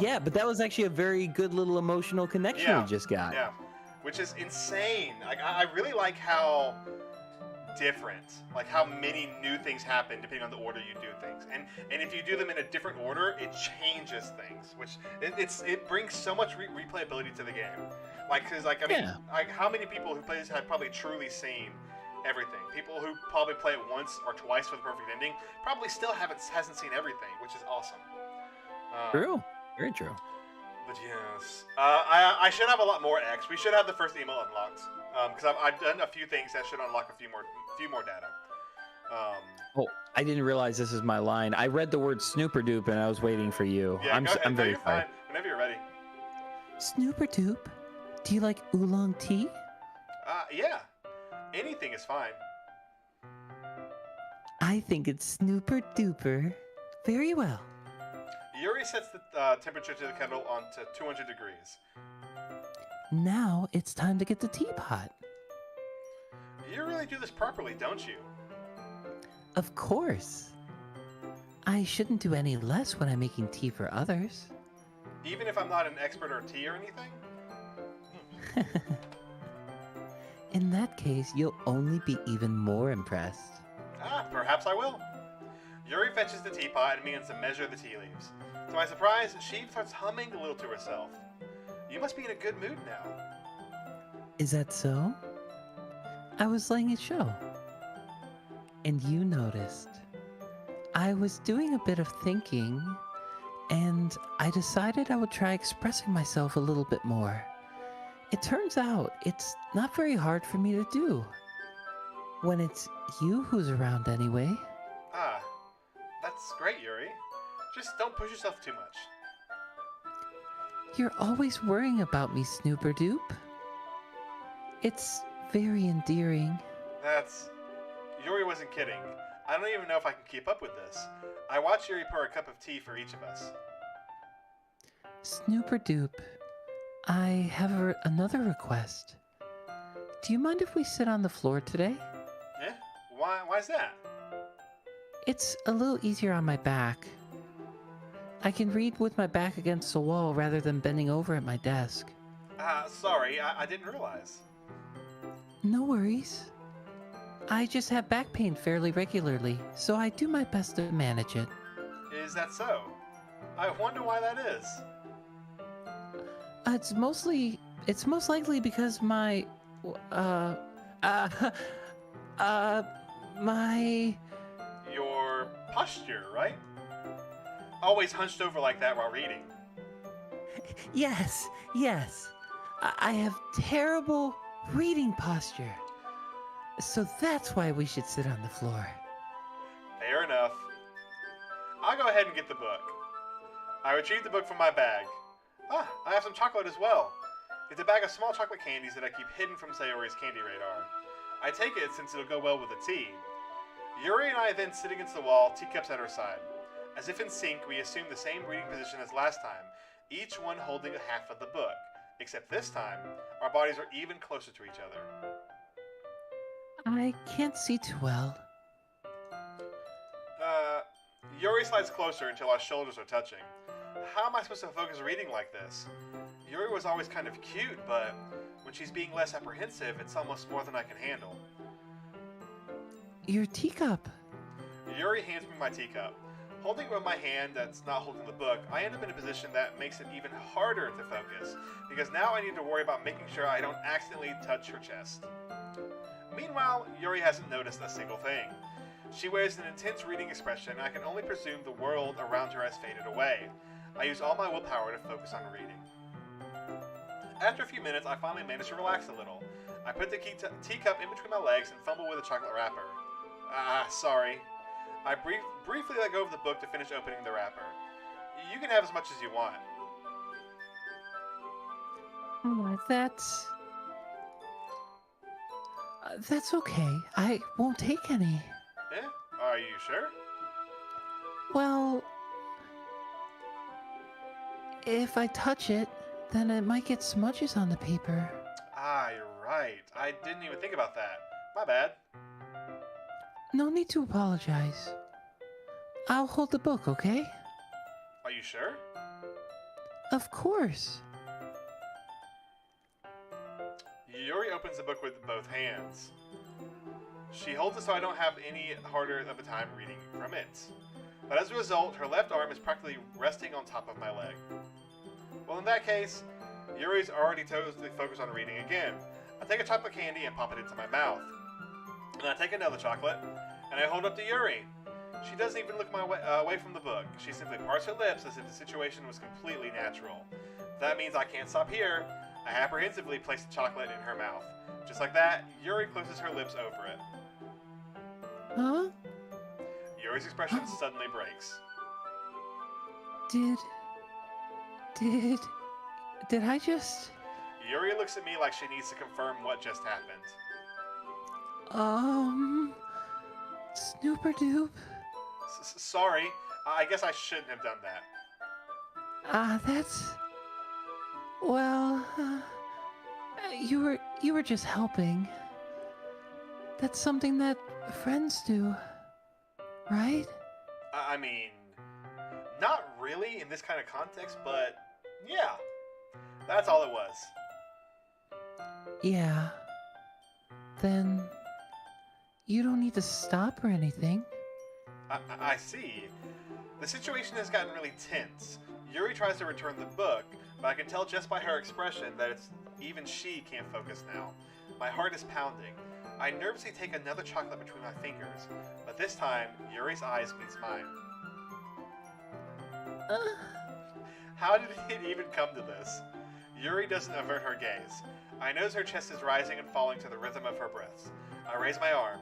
Yeah, but that was actually a very good little emotional connection we just got. Yeah, which is insane. Like I really like how different, like how many new things happen depending on the order you do things, and if you do them in a different order, it changes things, which it brings so much replayability to the game. Like, cause like I mean, like how many people who play this have probably truly seen everything? People who probably play it once or twice for the perfect ending probably still hasn't seen everything, which is awesome. True, very true. But yes, I should have a lot more X. We should have the first email unlocked, because I've done a few things that should unlock a few more data. Oh, I didn't realize this is my line. I read the word Snooperdoop and I was waiting for you. Yeah, I'm very sorry. fine. Whenever you're ready. Snooperdoop, do you like oolong tea? Yeah. Anything is fine. I think it's snooper duper. Very well. Yuri sets the temperature to the kettle onto 200 degrees. Now it's time to get the teapot. You really do this properly, don't you? Of course. I shouldn't do any less when I'm making tea for others. Even if I'm not an expert or tea or anything? In that case, you'll only be even more impressed. Perhaps I will. Yuri fetches the teapot and begins to measure the tea leaves. To my surprise, she starts humming a little to herself. You must be in a good mood now. Is that so? I was letting it show. And you noticed. I was doing a bit of thinking, and I decided I would try expressing myself a little bit more. It turns out it's not very hard for me to do. When it's you who's around anyway. That's great, Yuri. Just don't push yourself too much. You're always worrying about me, Snooper Doop. It's very endearing. Yuri wasn't kidding. I don't even know if I can keep up with this. I watched Yuri pour a cup of tea for each of us. Snooper Doop, I have another request. Do you mind if we sit on the floor today? Eh? Why's that? It's a little easier on my back. I can read with my back against the wall rather than bending over at my desk. Sorry, I didn't realize. No worries. I just have back pain fairly regularly, so I do my best to manage it. Is that so? I wonder why that is. It's most likely because my Your posture, right? Always hunched over like that while reading. Yes. I have terrible reading posture. So that's why we should sit on the floor. Fair enough. I'll go ahead and get the book. I retrieve the book from my bag. I have some chocolate as well. It's a bag of small chocolate candies that I keep hidden from Sayori's candy radar. I take it since it'll go well with the tea. Yuri and I then sit against the wall, teacups at our side. As if in sync, we assume the same reading position as last time, each one holding a half of the book. Except this time, our bodies are even closer to each other. I can't see too well. Yuri slides closer until our shoulders are touching. How am I supposed to focus reading like this? Yuri was always kind of cute, but when she's being less apprehensive, it's almost more than I can handle. Your teacup. Yuri hands me my teacup. Holding it with my hand that's not holding the book, I end up in a position that makes it even harder to focus, because now I need to worry about making sure I don't accidentally touch her chest. Meanwhile, Yuri hasn't noticed a single thing. She wears an intense reading expression, and I can only presume the world around her has faded away. I use all my willpower to focus on reading. After a few minutes, I finally manage to relax a little. I put the teacup in between my legs and fumble with a chocolate wrapper. Sorry. I briefly let go of the book to finish opening the wrapper. You can have as much as you want. That's okay. I won't take any. Eh? Are you sure? Well, if I touch it, then it might get smudges on the paper. You're right. I didn't even think about that. My bad. No need to apologize. I'll hold the book, okay? Are you sure? Of course. Yuri opens the book with both hands. She holds it so I don't have any harder of a time reading from it. But as a result, her left arm is practically resting on top of my leg. Well, in that case, Yuri's already totally focused on reading again. I take a chocolate candy and pop it into my mouth. And I take another chocolate, and I hold up to Yuri. She doesn't even look away from the book. She simply parts her lips as if the situation was completely natural. If that means I can't stop here, I apprehensively place the chocolate in her mouth. Just like that, Yuri closes her lips over it. Huh? Yuri's expression suddenly breaks. Did I just... Yuri looks at me like she needs to confirm what just happened. Snooper-doop. Sorry. I guess I shouldn't have done that. Well, you were just helping. That's something that friends do, right? I mean, not really in this kind of context, but yeah. That's all it was. Yeah. Then you don't need to stop or anything. I see. The situation has gotten really tense. Yuri tries to return the book, but I can tell just by her expression that even she can't focus now. My heart is pounding. I nervously take another chocolate between my fingers, but this time, Yuri's eyes meets mine. How did it even come to this? Yuri doesn't avert her gaze. I notice her chest is rising and falling to the rhythm of her breaths. I raise my arm.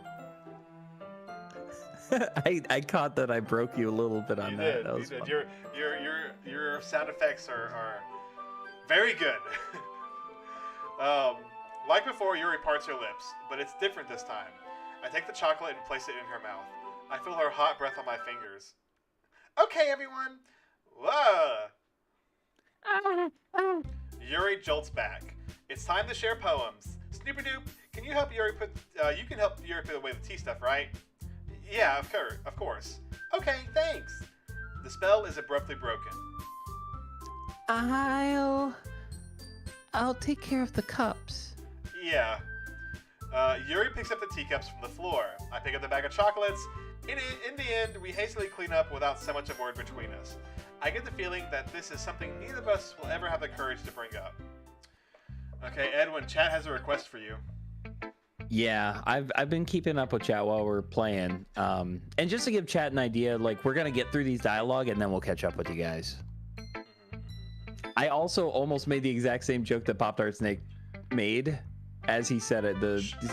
I caught that I broke you a little bit on that. That was you did. fun. Your sound effects are very good. Like before, Yuri parts her lips, but it's different this time. I take the chocolate and place it in her mouth. I feel her hot breath on my fingers. Okay, everyone. Whoa. Yuri jolts back. It's time to share poems. Snooper-doop, can you help Yuri put? You can help Yuri put away the tea stuff, right? Yeah, of course. Okay, thanks. The spell is abruptly broken. I'll take care of the cups. Yeah. Yuri picks up the teacups from the floor. I pick up the bag of chocolates. In the end, we hastily clean up without so much a word between us. I get the feeling that this is something neither of us will ever have the courage to bring up. Okay, Edwin, chat has a request for you. Yeah, I've been keeping up with chat while we're playing. And just to give chat an idea, like we're gonna get through these dialogue and then we'll catch up with you guys. I also almost made the exact same joke that Pop-Tart Snake made as he said it.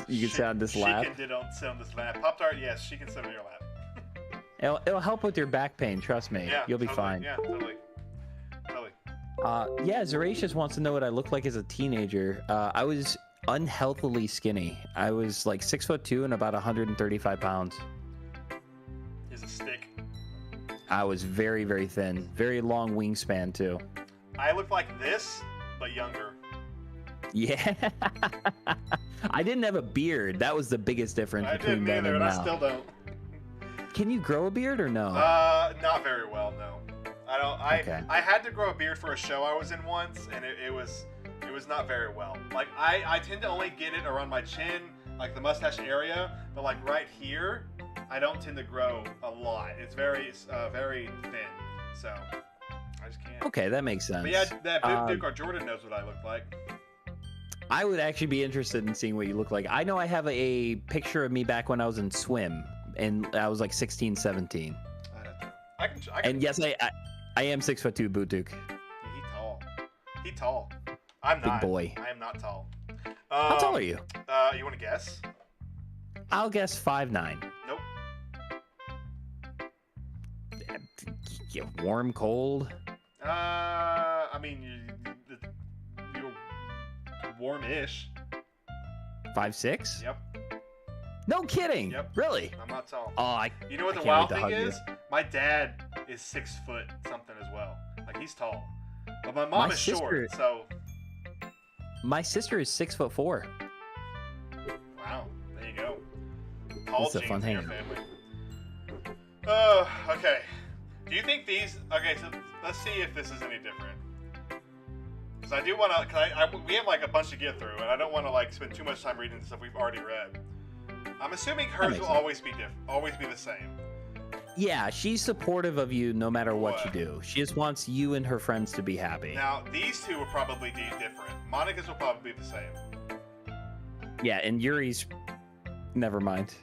You can sit on this lap. She can sit on this lap. Pop-Tart, yes, she can sit on your lap. It'll help with your back pain. Trust me. Yeah, You'll be totally, fine. Yeah, totally. Yeah, Zeracious wants to know what I looked like as a teenager. I was unhealthily skinny. I was like 6'2" and about 135 pounds. Is a stick. I was very, very thin. Very long wingspan too. I look like this, but younger. Yeah. I didn't have a beard. That was the biggest difference between then and now. I still don't. Can you grow a beard or no? Not very well, no. I don't. Okay. I had to grow a beard for a show I was in once, and it was not very well. Like I tend to only get it around my chin, like the mustache area, but like right here, I don't tend to grow a lot. It's very thin, so I just can't. Okay, that makes sense. But yeah, that Duke or Jordan knows what I look like. I would actually be interested in seeing what you look like. I know I have a picture of me back when I was in swim, and I was like 16, 17. I can. And yes, I am 6'2", Boot Duke. He tall. I'm not. Big boy. I am not tall. How tall are you? You want to guess? I'll guess 5'9". Nope. You warm, cold? I mean, you're warm-ish. 5'6"? Yep. No kidding. Yep. Really? I'm not tall. Oh, You know what the can't wild wait to thing hug you. is? My dad is 6 foot something as well. Like he's tall, but my mom is short. So. My sister is 6'4". Wow. There you go. Tall It's a fun genes in your hangout. family. Okay. Do you think these? Okay, so let's see if this is any different. Because I do want to. We have like a bunch to get through, and I don't want to like spend too much time reading the stuff we've already read. I'm assuming hers will always be the same. Yeah, she's supportive of you no matter what you do. She just wants you and her friends to be happy. Now, these two will probably be different. Monica's will probably be the same. Yeah, and Yuri's... Never mind.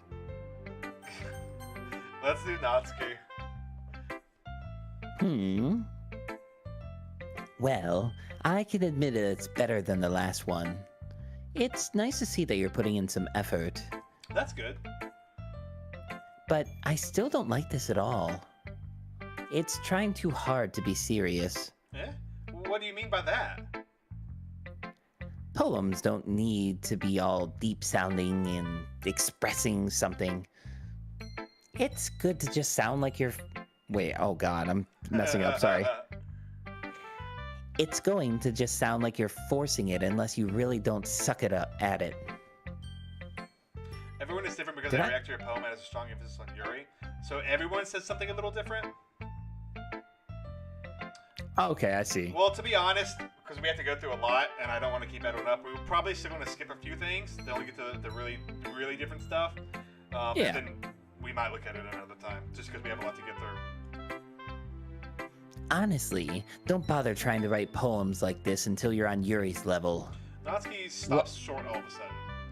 Let's do Natsuki. Well, I can admit it's better than the last one. It's nice to see that you're putting in some effort. That's good. But I still don't like this at all. It's trying too hard to be serious. Eh? What do you mean by that? poems don't need to be all deep sounding and expressing something. It's good to just sound like you're... Wait, oh god, I'm messing up, sorry. It's going to just sound like you're forcing it unless you really don't suck it up at it. Everyone is different because they react to your poem and has a strong emphasis on Yuri. So everyone says something a little different? Okay, I see. Well, to be honest, because we have to go through a lot, and I don't want to keep everyone up, we will probably still want to skip a few things. Then we get to the really, really different stuff. Yeah. And then we might look at it another time, just because we have a lot to get through. Honestly, don't bother trying to write poems like this until you're on Yuri's level. Natsuki stops short all of a sudden.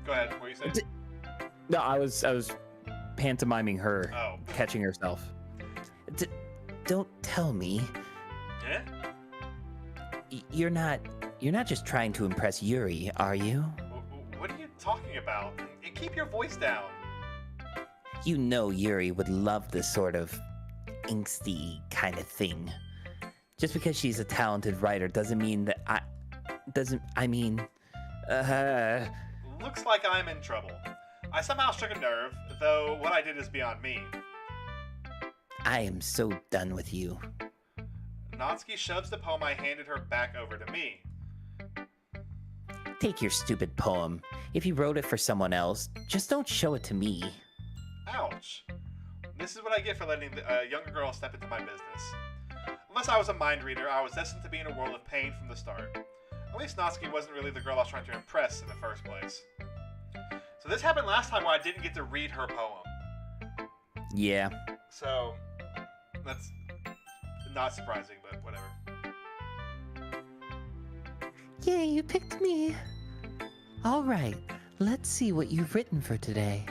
Go ahead, what were you saying? No, I was pantomiming her, Oh. catching herself. Don't tell me. Yeah? You're not just trying to impress Yuri, are you? What are you talking about? And keep your voice down. You know Yuri would love this sort of angsty kind of thing. Just because she's a talented writer doesn't mean that Looks like I'm in trouble. I somehow struck a nerve, though what I did is beyond me. I am so done with you. Natsuki shoves the poem I handed her back over to me. Take your stupid poem. If you wrote it for someone else, just don't show it to me. Ouch. This is what I get for letting a younger girl step into my business. Unless I was a mind reader, I was destined to be in a world of pain from the start. At least Natsuki wasn't really the girl I was trying to impress in the first place. So this happened last time where I didn't get to read her poem. Yeah. So, that's not surprising, but whatever. Yay, you picked me. All right, let's see what you've written for today.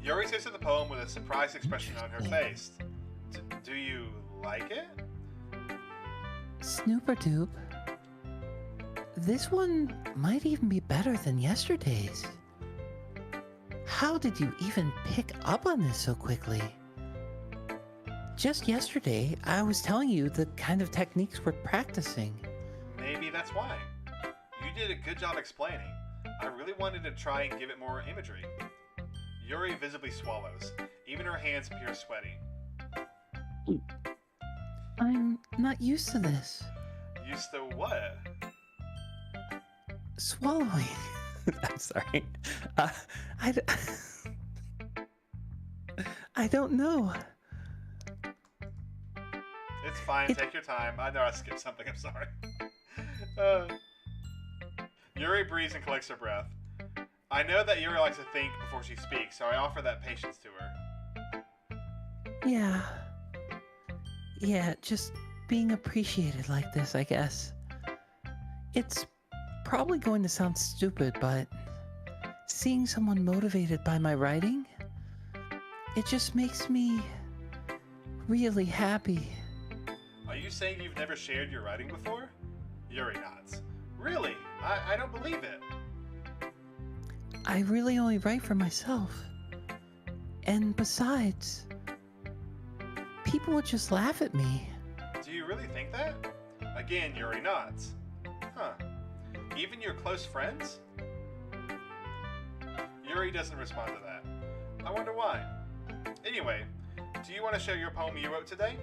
Yuri says to the poem with a surprised expression on her face. Do you like it? Snooperdoop. This one might even be better than yesterday's. How did you even pick up on this so quickly? Just yesterday, I was telling you the kind of techniques we're practicing. Maybe that's why. You did a good job explaining. I really wanted to try and give it more imagery. Yuri visibly swallows. Even her hands appear sweaty. I'm not used to this. Used to what? Swallowing. I'm sorry. I don't know. It's fine, take your time. I know I skipped something, I'm sorry. Yuri breathes and collects her breath. I know that Yuri likes to think before she speaks, so I offer that patience to her. Yeah, just being appreciated like this, I guess. It's probably going to sound stupid, but seeing someone motivated by my writing, it just makes me really happy. Are you saying you've never shared your writing before? Yuri nods. Really? I don't believe it. I really only write for myself. And besides, people would just laugh at me. Do you really think that? Again, Yuri nods. Huh. Even your close friends? Yuri doesn't respond to that. I wonder why. Anyway, do you want to share your poem you wrote today?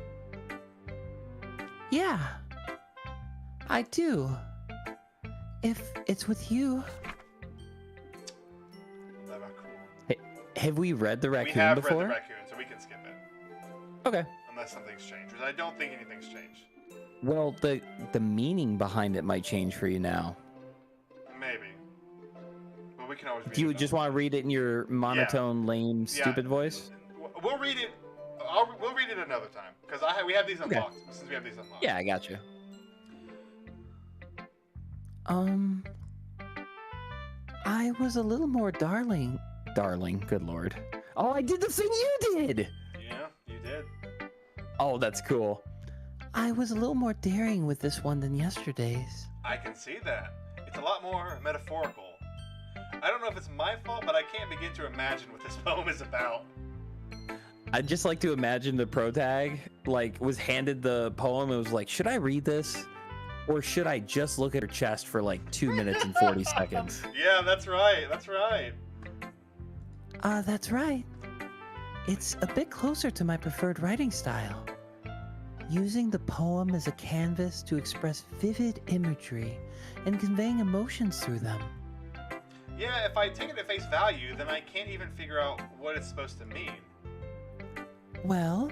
Yeah, I do. If it's with you. Have we read the raccoon we have before? read the raccoon, so we can skip it. Okay. Unless something's changed, which I don't think anything's changed. Well, the meaning behind it might change for you now. Maybe. But we can always read Do you it just want to read it in your monotone, lame, stupid voice? We'll read it. We'll read it another time because we have these unlocked. Since we have these unlocked. Yeah, I got you. I was a little more darling, good lord. Oh, I did the thing you did! Yeah, you did. Oh, that's cool. I was a little more daring with this one than yesterday's. I can see that. It's a lot more metaphorical. I don't know if it's my fault, but I can't begin to imagine what this poem is about. I'd just like to imagine the pro tag, like, was handed the poem and was like, should I read this? Or should I just look at her chest for like 2 minutes and 40 seconds? Yeah, that's right. That's right. That's right. It's a bit closer to my preferred writing style. Using the poem as a canvas to express vivid imagery and conveying emotions through them. Yeah, if I take it at face value, then I can't even figure out what it's supposed to mean. Well,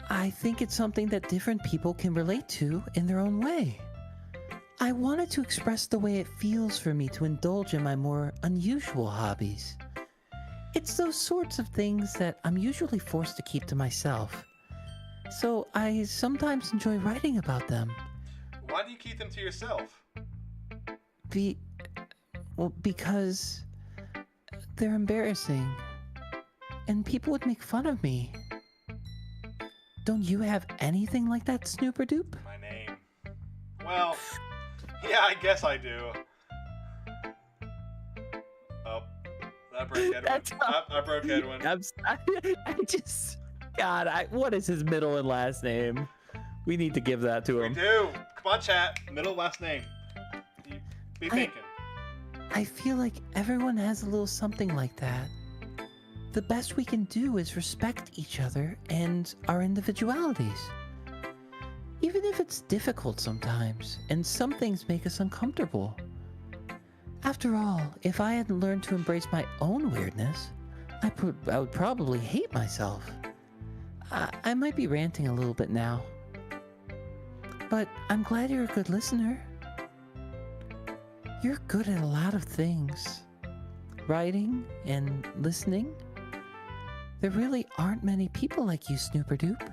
I think it's something that different people can relate to in their own way. I wanted to express the way it feels for me to indulge in my more unusual hobbies. It's those sorts of things that I'm usually forced to keep to myself. So I sometimes enjoy writing about them. Why do you keep them to yourself? Because they're embarrassing. And people would make fun of me. Don't you have anything like that, Snooperdoop? My name. Well, yeah, I guess I do. Oh, I broke Edwin. I broke Edwin. I just... God, what is his middle and last name? We need to give that to him. We do. Come on, chat. Middle, last name. Be thinking. I feel like everyone has a little something like that. The best we can do is respect each other and our individualities. Even if it's difficult sometimes, and some things make us uncomfortable. After all, if I hadn't learned to embrace my own weirdness, I would probably hate myself. I might be ranting a little bit now. But I'm glad you're a good listener. You're good at a lot of things. Writing and listening. There really aren't many people like you, Snooperdoop.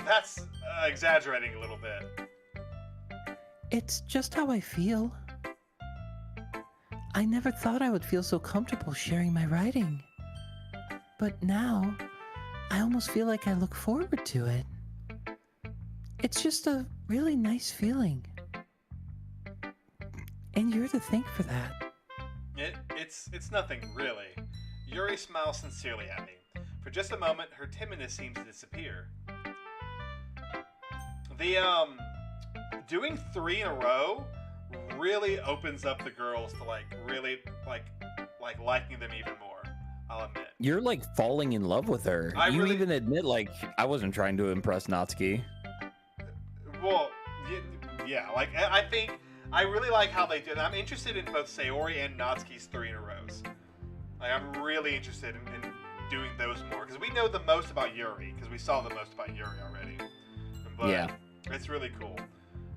That's exaggerating a little bit. It's just how I feel. I never thought I would feel so comfortable sharing my writing. But now, I almost feel like I look forward to it. It's just a really nice feeling. And you're to thank for that. It's nothing, really. Yuri smiles sincerely at me. For just a moment, her timidness seems to disappear. Doing 3 in a row really opens up the girls to really liking them even more. I'll admit. You're like falling in love with her. You even admit I wasn't trying to impress Natsuki. Well, yeah. I think I really like how they do it. I'm interested in both Sayori and Natsuki's 3 in a rows. I'm really interested in doing those more because we know the most about Yuri because we saw the most about Yuri already. But yeah, it's really cool.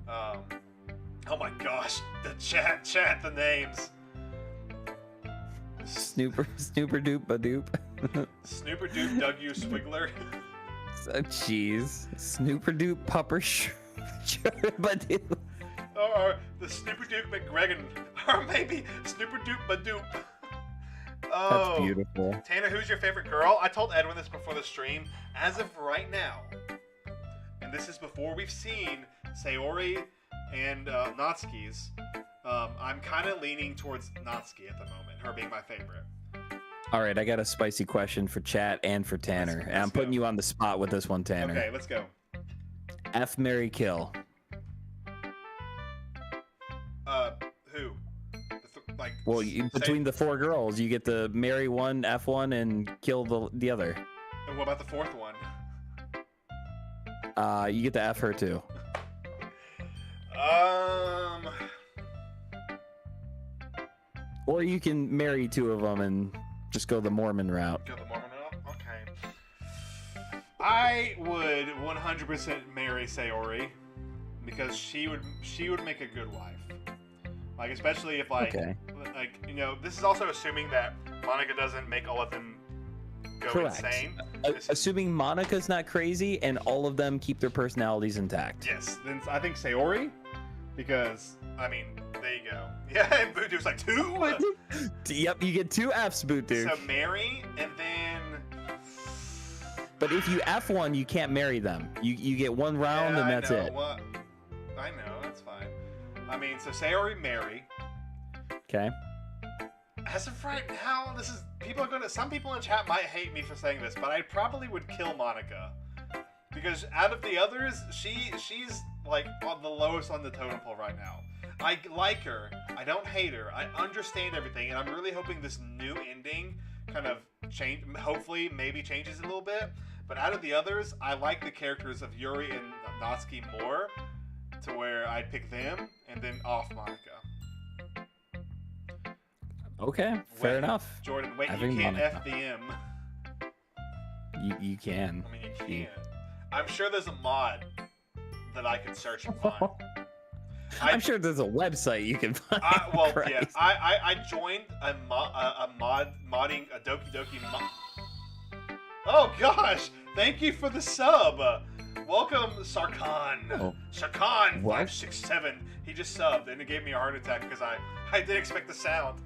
Oh my gosh, the chat, the names. Snooperdoop badoop. Snooperdoop Doug Swiggler. Jeez, Snooperdoop Pupper badoop. Or the Snooperdoop McGregor, or maybe Snooperdoop Badoop. Oh, that's beautiful. Tanner, who's your favorite girl? I told Edwin this before the stream. As of right now, and this is before we've seen Sayori and Natsuki's, I'm kind of leaning towards Natsuki at the moment, her being my favorite. All right, I got a spicy question for chat and for Tanner, and I'm putting you on the spot with this one, Tanner. Okay, let's go. F, marry, kill. Who? Well, between the 4 girls, you get to marry one, F one, and kill the other. And what about the 4th one? You get to F her too. Or you can marry 2 of them and just go the Mormon route. Go the Mormon route? Okay. I would 100% marry Sayori because she would make a good wife. Especially if this is also assuming that Monica doesn't make all of them go Correct. insane. Assuming Monica's not crazy and all of them keep their personalities intact. Yes, then I think Sayori, because there you go. Yeah, and Budu's like 2. Yep, you get 2 Fs, Budu. So marry and then. But if you F one, you can't marry them. You get 1 round and that's it. Well, I know, that's fine. So Sayori marry. Okay. As of right now, some people in chat might hate me for saying this, but I probably would kill Monica. Because out of the others, she's like on the lowest on the totem pole right now. I like her. I don't hate her. I understand everything, and I'm really hoping this new ending kind of hopefully maybe changes it a little bit. But out of the others, I like the characters of Yuri and Natsuki more, to where I'd pick them and then off Monica. Okay, fair enough. Jordan, wait, Having you can't Monica. F the M. You can. I mean, you can. I'm sure there's a mod that I could search and find. I'm sure there's a website you can find. Well, Christ. yeah. I joined a modding a Doki Doki mod. Oh gosh! Thank you for the sub. Welcome, Sarkhan. Oh. Sarkhan What? 567. He just subbed and it gave me a heart attack because I didn't expect the sound.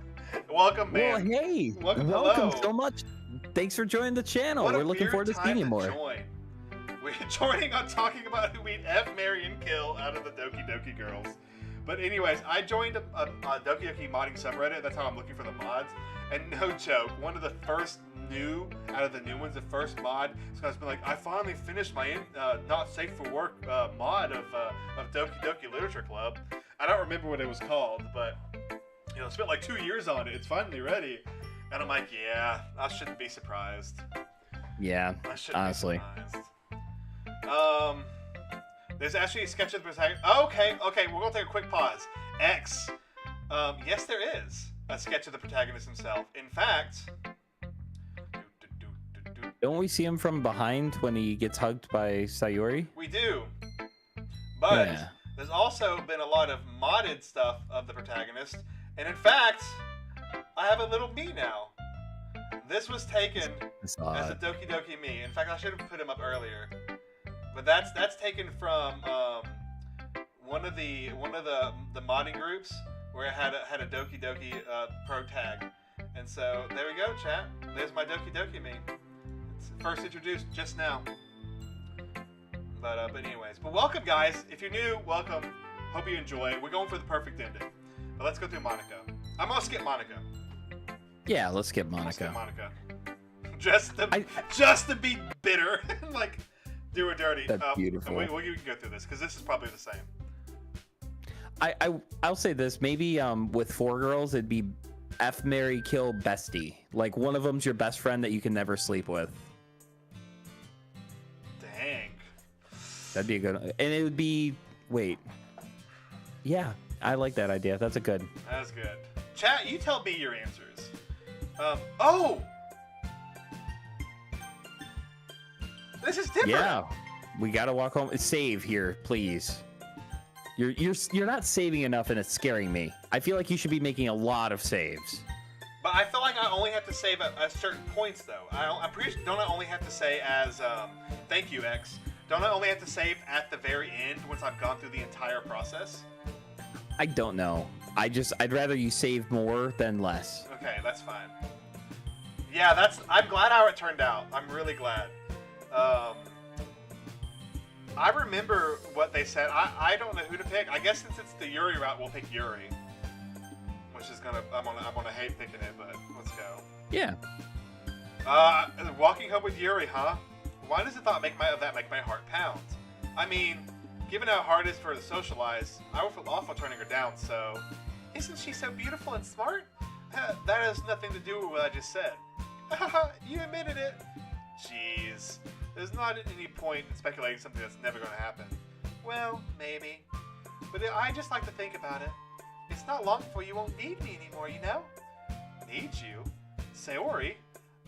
Welcome, man. Well, hey, Welcome welcome hello. so much. Thanks for joining the channel. What a We're looking weird forward to time seeing you more. Join. We're joining on talking about who we'd F, marry, and kill out of the Doki Doki girls. But anyways, I joined a Doki Doki modding subreddit. That's how I'm looking for the mods. And no joke, one of the first out of the new ones, the first mod, this guy's been like, I finally finished my not safe for work mod of Doki Doki Literature Club. I don't remember what it was called, but I spent like 2 years on it. It's finally ready. And I'm like, yeah, I shouldn't be surprised. Yeah, I shouldn't honestly. be surprised. There's actually a sketch of the protagonist. Okay, we're gonna take a quick pause. X. Yes, there is a sketch of the protagonist himself. In fact, Don't we see him from behind when he gets hugged by Sayuri? we do. But Yeah. there's also been a lot of modded stuff of the protagonist. And in fact, I have a little me now. This was taken It's as a odd. Doki Doki me. In fact, I should have put him up earlier. But that's taken from one of the modding groups where it had a Doki Doki pro tag. And so there we go, chat. There's my Doki Doki me. It's first introduced just now. But anyways, but welcome guys. If you're new, welcome. Hope you enjoy. We're going for the perfect ending. But let's go through Monica. I'm gonna skip Monica. Yeah, let's skip I'm gonna skip Monica. Monica. Just to be bitter, like do her dirty. That's beautiful. We can go through this because this is probably the same. I'll say this. Maybe with 4 girls, it'd be F, marry, kill, bestie. Like one of them's your best friend that you can never sleep with. Dang. That'd be a good. And it would be. Wait. Yeah, I like that idea. That's a good. That's good. Chat, you tell me your answers. Oh! This is different. Yeah, we gotta walk home. Save here, please. You're not saving enough, and it's scaring me. I feel like you should be making a lot of saves. But I feel like I only have to save at certain points, though. I'm pretty sure, don't I only have to say as, thank you, X. Don't I only have to save at the very end once I've gone through the entire process? I don't know. I'd rather you save more than less. Okay, that's fine. Yeah, I'm glad how it turned out. I'm really glad. I remember what they said. I don't know who to pick. I guess since it's the Yuri route, we'll pick Yuri. Which is I'm gonna hate picking it, but let's go. Yeah. Walking home with Yuri, huh? Why does that make my heart pound? I mean, given how hard it is for her to socialize, I would feel awful turning her down, so... Isn't she so beautiful and smart? That has nothing to do with what I just said. You admitted it. Jeez. There's not any point in speculating something that's never going to happen. Well, maybe. But I just like to think about it. It's not long before you won't need me anymore, you know? Need you? Sayori?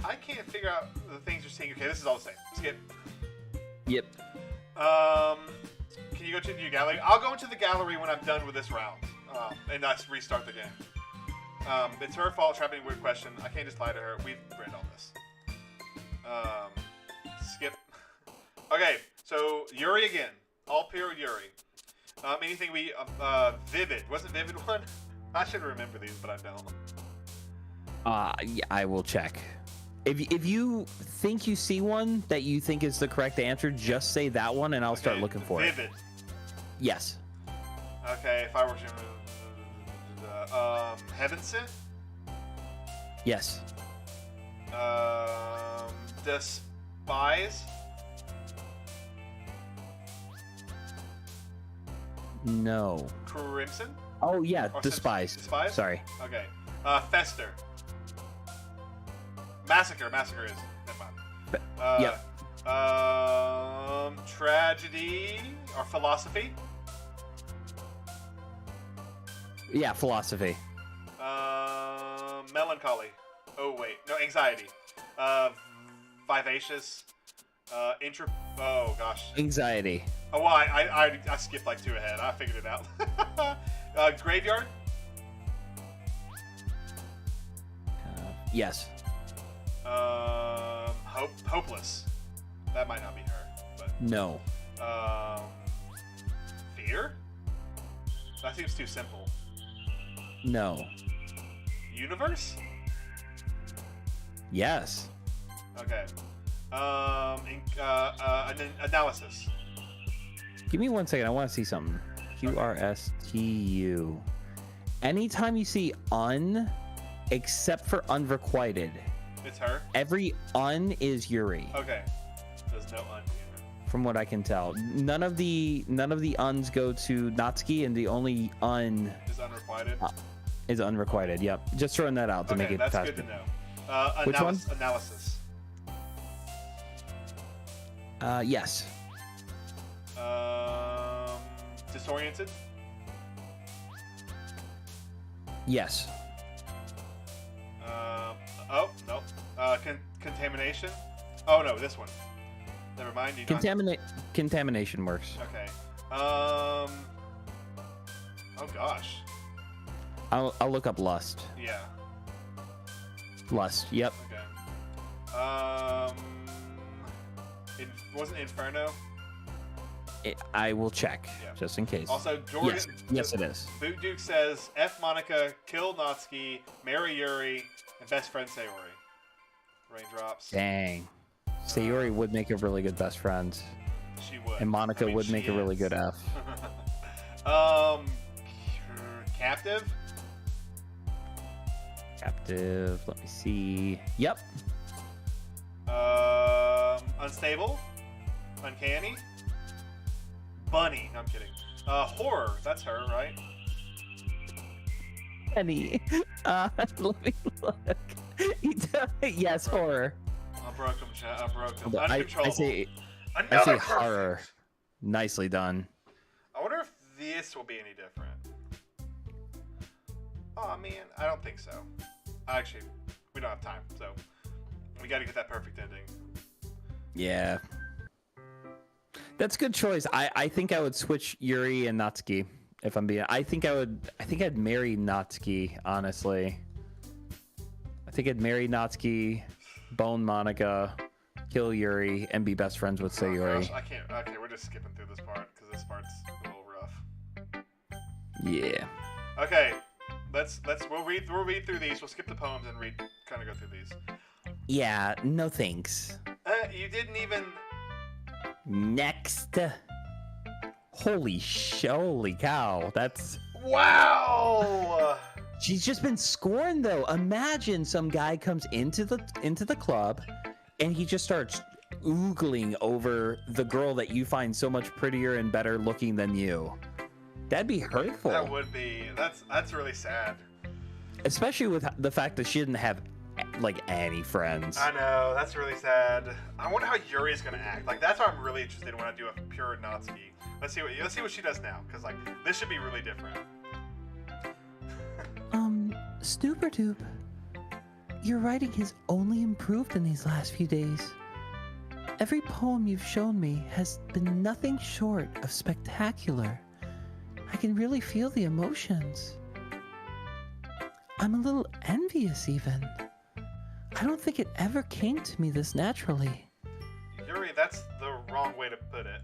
I can't figure out the things you're seeing. Okay, this is all the same. Skip. Yep. Can you go to the gallery? I'll go into the gallery when I'm done with this round. And I restart the game. It's her fault, trapping a weird question. I can't just lie to her. We've read all this. Skip. Okay, so Yuri again. All period Yuri. Anything Vivid. Wasn't Vivid one? I should remember these, but I don't. Yeah, I will check. If you think you see one that you think is the correct answer, just say that one, and I'll start looking for Vivid. it. Yes. Okay, if I were to... Heaven Sent? Yes. Despise? No. Crimson? Oh yeah, Or Despise. Despise? Sorry. Okay. Fester. Massacre. Massacre is. Never mind. Yep. Tragedy or philosophy? Yeah, philosophy. Melancholy. Oh wait, no, anxiety. Vivacious. Oh gosh. Anxiety. Oh, well, I skipped like 2 ahead. I figured it out. Graveyard. Yes. Hopeless. That might not be her, but No. fear. That seems too simple. No. Universe. Yes. Okay. Analysis. Give me 1 second. I want to see something. QRSTU. Anytime you see un, except for unrequited, It's her. every un is Yuri. Okay. There's no un here. From what I can tell, none of the uns go to Natsuki, and the only un Is unrequited. is unrequited. Yep. Just throwing that out to make Okay, it that's faster. good to know. Which one? Analysis. Yes. Disoriented. Yes. Oh no. Contamination. Oh no, this one. Never mind. You don't. Contamination works. Okay. Oh gosh. I'll look up lust. Yeah. Lust. Yep. Okay. Wasn't Inferno? I will check Yeah. just in case. Also, Jordan. Yes, it is. Boot Duke says F Monica, kill Natsuki, marry Yuri, and best friend Sayori. Raindrops. Dang. Sayori would make a really good best friend, She would. and Monica I mean, would make she a really is. good F. Captive. Captive. Let me see. Yep. Unstable. Uncanny. Bunny. No, I'm kidding. Horror. That's her, right? Penny. Let me look. Yes, horror. I broke him, chat. I broke him. I Uncontrollable. say Another perfect. horror. Nicely done. I wonder if this will be any different. Oh man, I don't think so. Actually, we don't have time, so we got to get that perfect ending. Yeah. That's a good choice. I think I would switch Yuri and Natsuki if I'm being. I think I'd marry Natsuki, honestly. I think I'd marry Natsuki, bone Monica, kill Yuri, and be best friends with Oh, Sayori. gosh, I can't. Okay, we're just skipping through this part because this part's a little rough. Yeah. Okay, we'll read through these. We'll skip the poems and kind of go through these. Yeah, no thanks. You didn't even. Next. Holy cow. That's. Wow. She's just been scorned though. Imagine some guy comes into the club and he just starts oogling over the girl that you find so much prettier and better looking than you. That'd be hurtful. That would be. That's really sad. Especially with the fact that she didn't have like any friends. I know, that's really sad. I wonder how Yuri's gonna act. Like that's why I'm really interested in when I do a pure Natsuki. Let's see what she does now, because like this should be really different. Snooperdoop, your writing has only improved in these last few days. Every poem you've shown me has been nothing short of spectacular. I can really feel the emotions. I'm a little envious even. I don't think it ever came to me this naturally. Yuri, that's the wrong way to put it.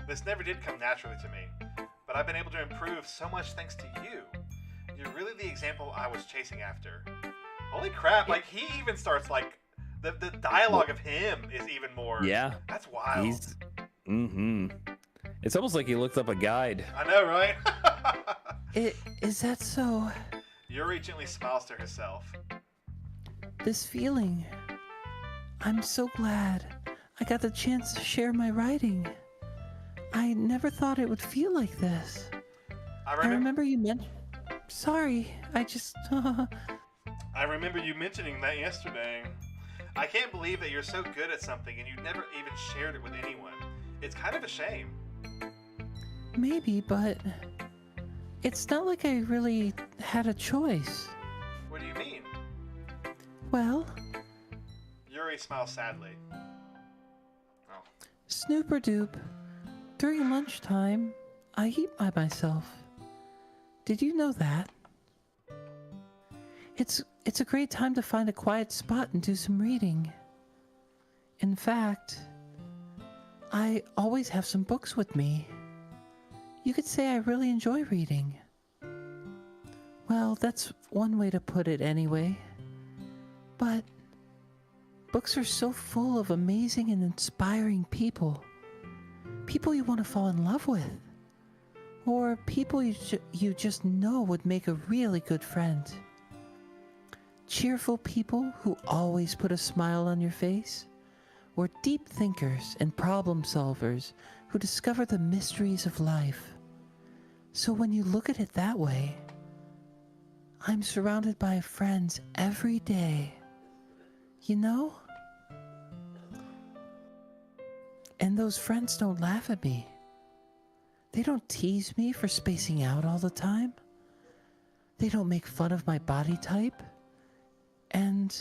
This never did come naturally to me, but I've been able to improve so much thanks to you. You're really the example I was chasing after. Holy crap, like he even starts like, the dialogue of him is even more. Yeah. That's wild. It's almost like he looked up a guide. I know, right? Is that so? Yuri gently smiles to herself. This feeling. I'm so glad I got the chance to share my writing. I never thought it would feel like this. I I remember you mentioned. Sorry, I just. I remember you mentioning that yesterday. I can't believe that you're so good at something and you never even shared it with anyone. It's kind of a shame. Maybe, but it's not like I really had a choice. What do you mean? Well, Yuri smiles sadly. Oh. Snooperdoop, during lunchtime, I eat by myself. Did you know that? It's a great time to find a quiet spot and do some reading. In fact, I always have some books with me. You could say I really enjoy reading. Well, that's one way to put it anyway. But books are so full of amazing and inspiring people. People you want to fall in love with. Or people you just know would make a really good friend. Cheerful people who always put a smile on your face. Or deep thinkers and problem solvers who discover the mysteries of life. So when you look at it that way, I'm surrounded by friends every day. You know? And those friends don't laugh at me. They don't tease me for spacing out all the time. They don't make fun of my body type. And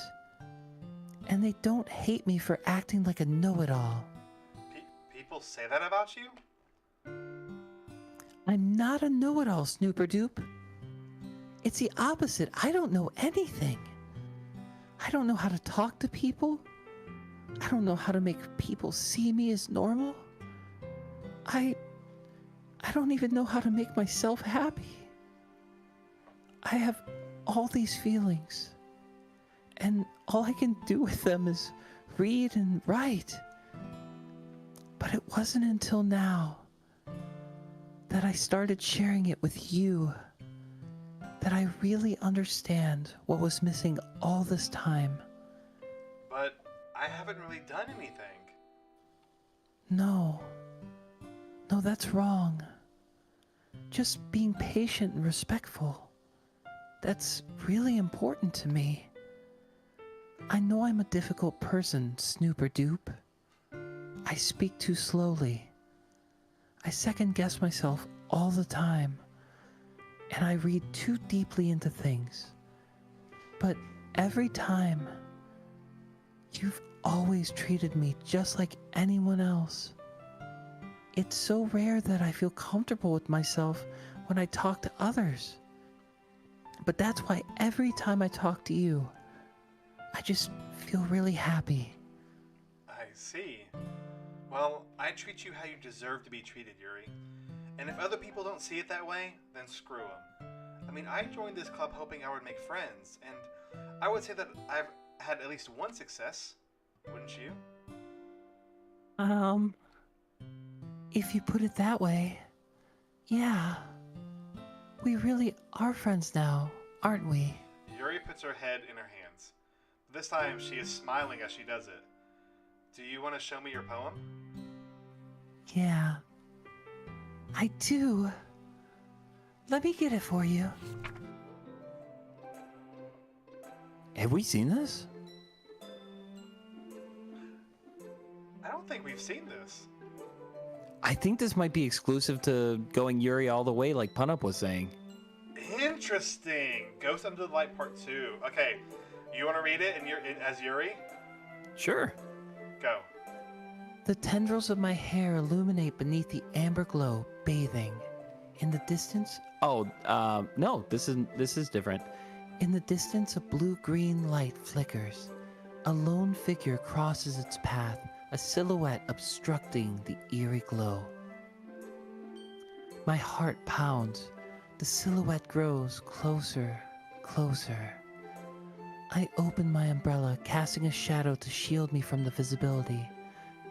they don't hate me for acting like a know-it-all. People say that about you? I'm not a know-it-all, Snooperdoop. It's the opposite. I don't know anything. I don't know how to talk to people. I don't know how to make people see me as normal. I don't even know how to make myself happy. I have all these feelings, and all I can do with them is read and write. But it wasn't until now that I started sharing it with you that I really understand what was missing all this time. But I haven't really done anything. No, that's wrong. Just being patient and respectful. That's really important to me. I know I'm a difficult person, Snooperdoop. I speak too slowly. I second guess myself all the time. And I read too deeply into things. But every time, you've always treated me just like anyone else. It's so rare that I feel comfortable with myself when I talk to others. But that's why every time I talk to you, I just feel really happy. I see. Well, I treat you how you deserve to be treated, Yuri. And if other people don't see it that way, then screw them. I mean, I joined this club hoping I would make friends, and I would say that I've had at least one success. Wouldn't you? If you put it that way, yeah. We really are friends now, aren't we? Yuri puts her head in her hands. This time, she is smiling as she does it. Do you want to show me your poem? Yeah. I do. Let me get it for you. Have we seen this? I don't think we've seen this. I think this might be exclusive to going Yuri all the way, like Punup was saying. Interesting. Ghost Under the Light Part 2. Okay, you want to read it as Yuri? Sure. Go. The tendrils of my hair illuminate beneath the amber glow, bathing. In the distance... No, this is different. In the distance, a blue-green light flickers. A lone figure crosses its path, a silhouette obstructing the eerie glow. My heart pounds. The silhouette grows closer, closer. I open my umbrella, casting a shadow to shield me from the visibility.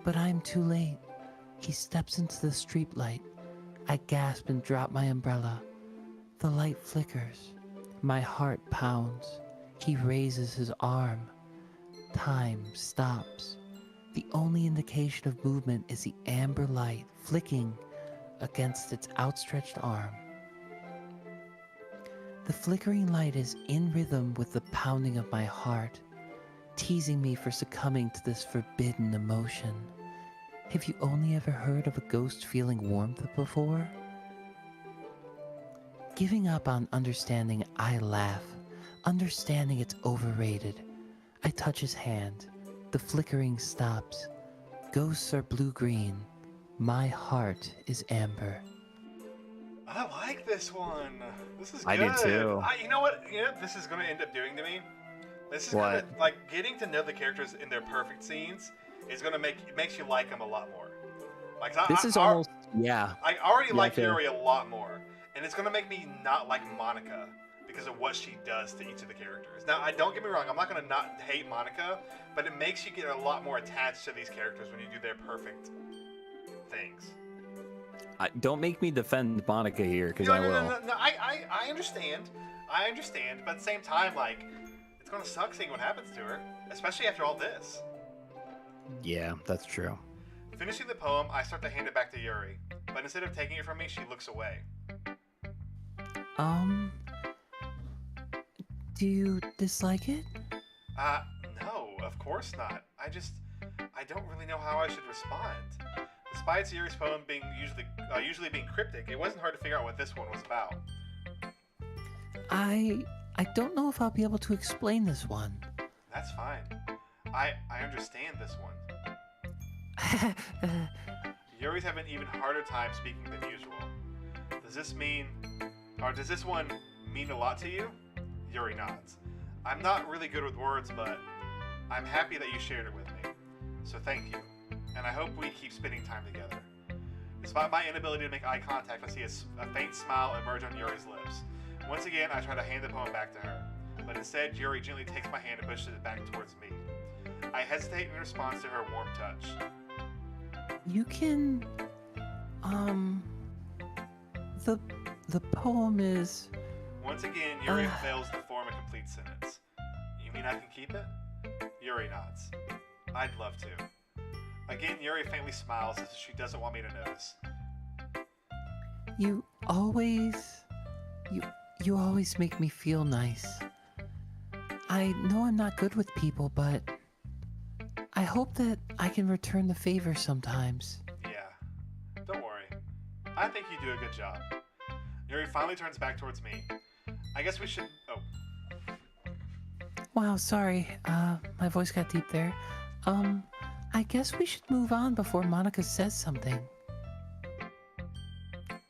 But I'm too late. He steps into the streetlight. I gasp and drop my umbrella. The light flickers. My heart pounds. He raises his arm. Time stops. The only indication of movement is the amber light flicking against its outstretched arm. The flickering light is in rhythm with the pounding of my heart, teasing me for succumbing to this forbidden emotion. Have you only ever heard of a ghost feeling warmth before? Giving up on understanding, I laugh. Understanding it's overrated. I touch his hand. The flickering stops. Ghosts are blue-green. My heart is amber. I like this one. This is good. I do too. You know what? You know what this is going to end up doing to me? This is going to, like, getting to know the characters in their perfect scenes is going to makes you like them a lot more. Like, This is almost, yeah. I already like fair. Yuri a lot more, and it's going to make me not like Monica because of what she does to each of the characters. Now, don't get me wrong, I'm not going to not hate Monica, but it makes you get a lot more attached to these characters when you do their perfect things. Don't make me defend Monica here, because I will. No, I understand. I understand, but at the same time, like, it's going to suck seeing what happens to her, especially after all this. Yeah, that's true. Finishing the poem, I start to hand it back to Yuri, but instead of taking it from me, she looks away. Do you dislike it? No, of course not. I don't really know how I should respond. Despite Yuri's poem being usually being cryptic, it wasn't hard to figure out what this one was about. I don't know if I'll be able to explain this one. That's fine. I understand this one. Yuri's having an even harder time speaking than usual. Does this one mean a lot to you? Yuri nods. I'm not really good with words, but I'm happy that you shared it with me. So thank you. And I hope we keep spending time together. Despite my inability to make eye contact, I see a faint smile emerge on Yuri's lips. Once again, I try to hand the poem back to her, but instead, Yuri gently takes my hand and pushes it back towards me. I hesitate in response to her warm touch. You can, the poem is... Once again, Yuri fails to form a complete sentence. You mean I can keep it? Yuri nods. I'd love to. Again, Yuri faintly smiles as if she doesn't want me to notice. You always make me feel nice. I know I'm not good with people, but I hope that I can return the favor sometimes. Yeah. Don't worry. I think you do a good job. Yuri finally turns back towards me. I guess we should... Oh. Wow, sorry. My voice got deep there. I guess we should move on before Monica says something.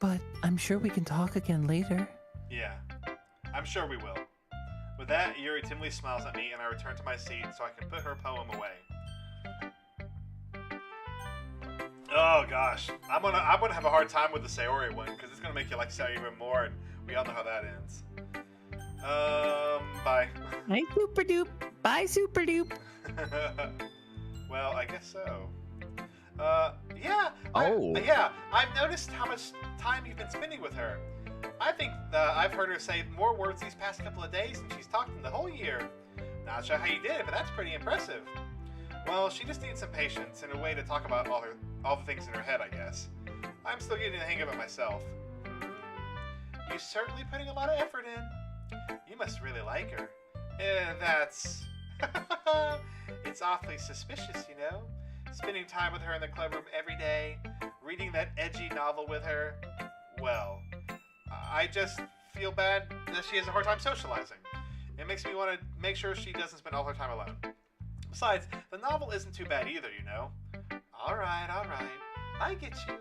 But I'm sure we can talk again later. Yeah. I'm sure we will. With that, Yuri timidly smiles at me and I return to my seat so I can put her poem away. Oh gosh. I'm gonna have a hard time with the Sayori one because it's gonna make you like Sayori even more, and we all know how that ends. Bye. Bye, Super Dupe. Bye, Super Dupe. Well, I guess so. Yeah. Oh. Yeah, I've noticed how much time you've been spending with her. I think I've heard her say more words these past couple of days than she's talked in the whole year. Not sure how you did it, but that's pretty impressive. Well, she just needs some patience and a way to talk about all the things in her head, I guess. I'm still getting the hang of it myself. You're certainly putting a lot of effort in. You must really like her. That's... It's awfully suspicious, you know? Spending time with her in the clubroom every day, reading that edgy novel with her. Well, I just feel bad that she has a hard time socializing. It makes me want to make sure she doesn't spend all her time alone. Besides, the novel isn't too bad either, you know? Alright. I get you.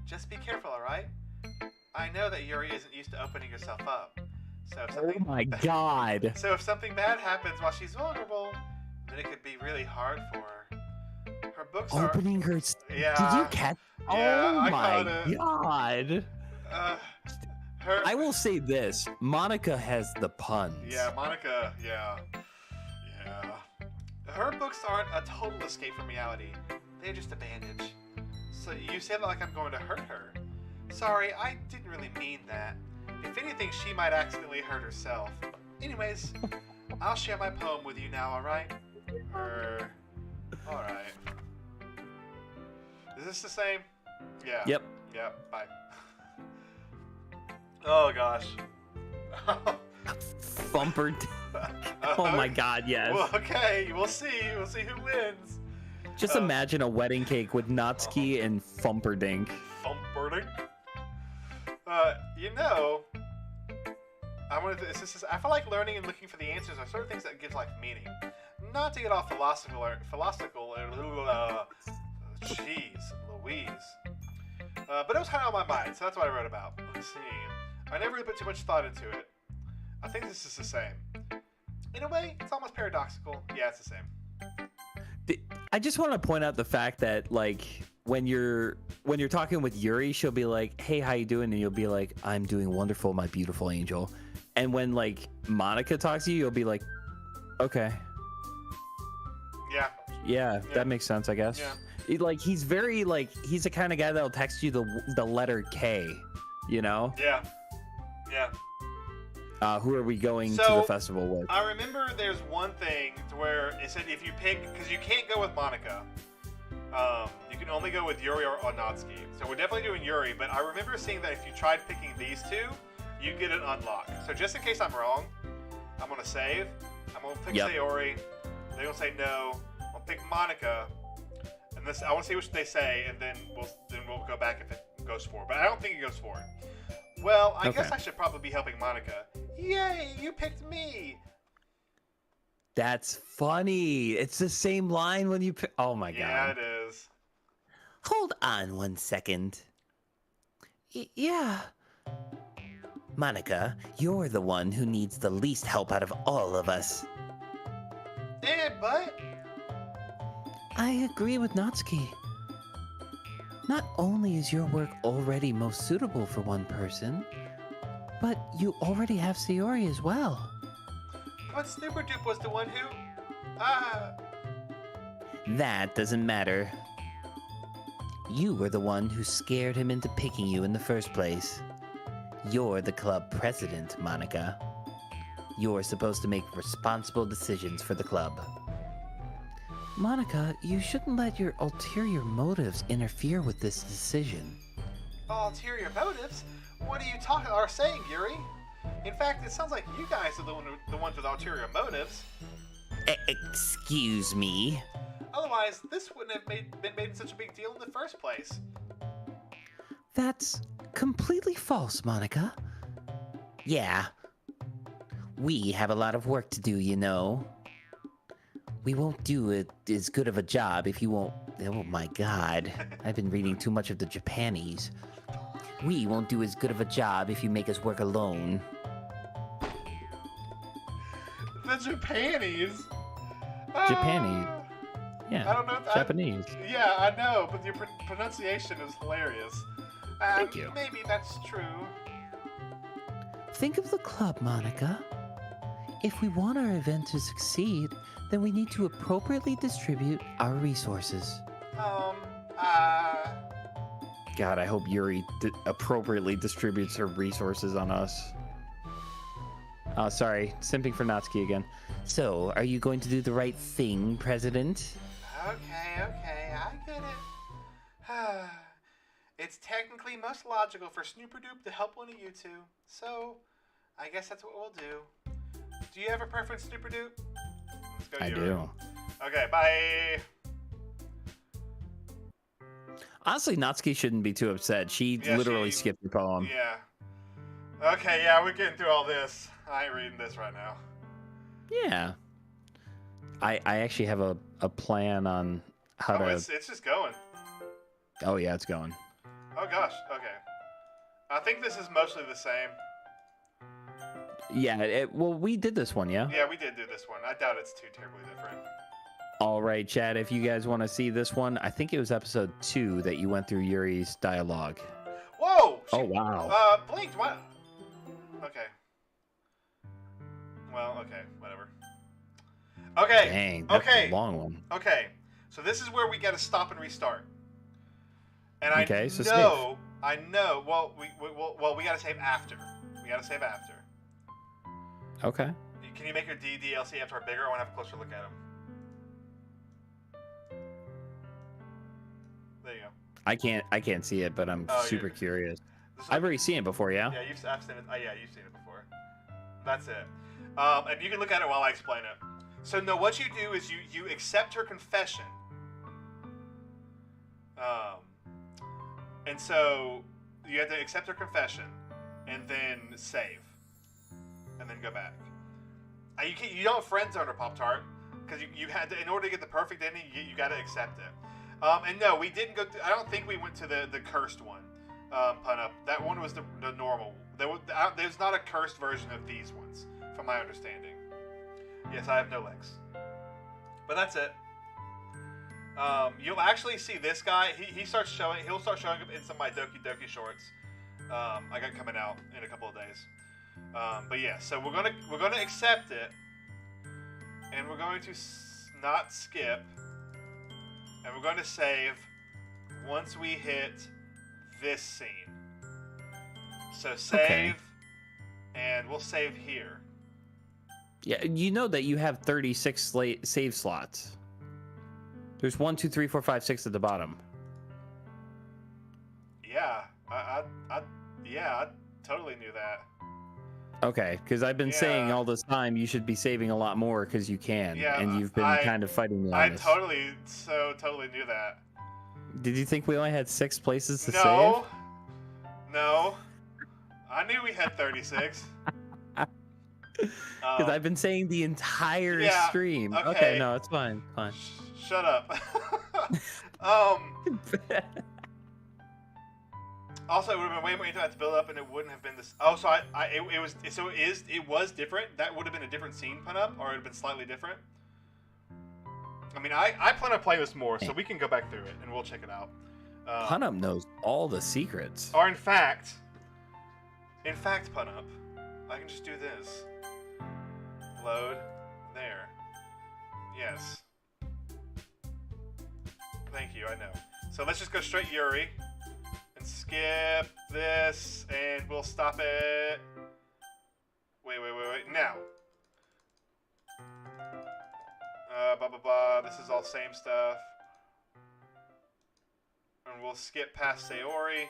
Just be careful, alright? I know that Yuri isn't used to opening herself up. So if something, Oh my god. So if something bad happens while she's vulnerable, then it could be really hard for her. Her books are... Opening her... Yeah. Did you catch... Yeah, oh I my caught it. god. Her... I will say this. Monica has the puns. Yeah, Monica, yeah. Her books aren't a total escape from reality. They're just a bandage. So you say that like I'm going to hurt her. Sorry, I didn't really mean that. If anything, she might accidentally hurt herself. Anyways, I'll share my poem with you now, alright? Alright. Is this the same? Yeah. Yep. Bye. Oh gosh. Thumper. Oh my God, yes. Well, okay, we'll see. We'll see who wins. Just imagine a wedding cake with Natsuki and Thumperdink. Thumperdink. You know, I feel like learning and looking for the answers are sort of things that give life meaning. Not to get off philosophical. Jeez, Louise. But it was kind of on my mind, so that's what I wrote about. Let's see. I never really put too much thought into it. I think this is the same. In a way, it's almost paradoxical. Yeah, it's the same. I just want to point out the fact that, like, when you're talking with Yuri, she'll be like, "Hey, how you doing?" And you'll be like, "I'm doing wonderful, my beautiful angel." And when, like, Monica talks to you, you'll be like, "Okay, yeah, that makes sense, I guess." Yeah. He's very, like, he's the kind of guy that'll text you the letter K, you know? Yeah. Who are we going to the festival with? I remember there's one thing to where it said if you pick, because you can't go with Monica, you can only go with Yuri or Natsuki. So we're definitely doing Yuri, but I remember seeing that if you tried picking these two, you get an unlock. So just in case I'm wrong, I'm going to save. I'm going to pick Sayori. They're going to say no. I'll pick Monica. And this, I want to see what they say, and then we'll go back if it goes forward. But I don't think it goes forward. Well, I guess I should probably be helping Monica. Yay, you picked me. That's funny. It's the same line when you pick. Oh my God. Yeah, it is. Hold on 1 second. Yeah. Monica, you're the one who needs the least help out of all of us. But... I agree with Natsuki. Not only is your work already most suitable for one person, but you already have Sayori as well. But Snooperdoop was the one who... That doesn't matter. You were the one who scared him into picking you in the first place. You're the club president, Monica. You're supposed to make responsible decisions for the club. Monica, you shouldn't let your ulterior motives interfere with this decision. Ulterior motives? What are you saying, Yuri? In fact, it sounds like you guys are the ones with ulterior motives. Excuse me? Otherwise, this wouldn't have been made such a big deal in the first place. That's completely false, Monica. Yeah. We have a lot of work to do, you know. We won't do it as good of a job if you won't... Oh my God. I've been reading too much of the Japanese. We won't do as good of a job if you make us work alone. The Japanese? Japanese. Yeah. I don't know if Japanese. Yeah, I know, but your pronunciation is hilarious. Thank you. Maybe that's true. Think of the club, Monica. If we want our event to succeed, then we need to appropriately distribute our resources. God, I hope Yuri appropriately distributes her resources on us. Oh, sorry. Simping for Natsuki again. So, are you going to do the right thing, President? Okay, I get it. It's technically most logical for Snooperdoop to help one of you two, so I guess that's what we'll do. Do you have a preference, Snooperdoop? Let's go. I do. Okay, bye. Honestly, Natsuki shouldn't be too upset. She literally skipped the poem. Yeah. Okay, yeah, we're getting through all this. I ain't reading this right now. Yeah. I actually have a plan on how to... It's just going. Oh, yeah, it's going. Oh, gosh. Okay. I think this is mostly the same. Yeah, well, we did this one, yeah? Yeah, we did do this one. I doubt it's too terribly different. All right, Chad, if you guys want to see this one, I think it was episode 2 that you went through Yuri's dialogue. Whoa! Oh, wow. Blinked, what? Okay. Well, okay, whatever. Okay. Dang, that's a long one. Okay, so this is where we got to stop and restart. And I know. Well, we got to save after. We got to save after. Okay. Can you make your DLC avatar bigger? I want to have a closer look at him. There you go. I can't see it, but I'm super curious. Like, I've already seen it before, yeah? Yeah, I've seen it. Oh, yeah, you've seen it before. That's it. And you can look at it while I explain it. So no, what you do is you accept her confession. And so you have to accept her confession, and then save, and then go back. You don't friend zone her, Pop-Tart, because you had to, in order to get the perfect ending, you got to accept it. And no, we didn't go. I don't think we went to the cursed one. Pun up. That one was the normal. There's not a cursed version of these ones, from my understanding. Yes, I have no legs. But that's it. You'll actually see this guy. He'll start showing up in some of my Doki shorts. I got coming out in a couple of days. But yeah, so we're gonna accept it, and we're going to not skip, and we're going to save once we hit this scene. So save, Okay. and we'll save here. Yeah, you know that you have 36 save slots. There's 1, 2, 3, 4, 5, 6 at the bottom. Yeah, I totally knew that. Okay, because I've been saying Yeah. all this time you should be saving a lot more because you can, Yeah, and you've been kind of fighting me on I this. totally knew that. Did you think we only had 6 places to No, I knew we had 36. Because I've been saying the entire yeah, stream. okay. Okay, no, it's fine. Fine. Shut up. Also, it would have been way more time to build up, and it wouldn't have been this. Oh, so it was different. That would have been a different scene, Pun Up, or it would have been slightly different. I mean, I plan on playing this more, so we can go back through it and we'll check it out. Pun Up knows all the secrets. Or in fact, Pun Up, I can just do this. Load there. Yes. Thank you. I know. So let's just go straight Yuri. And skip this, and we'll stop it. Wait. Now. This is all same stuff. And we'll skip past Sayori.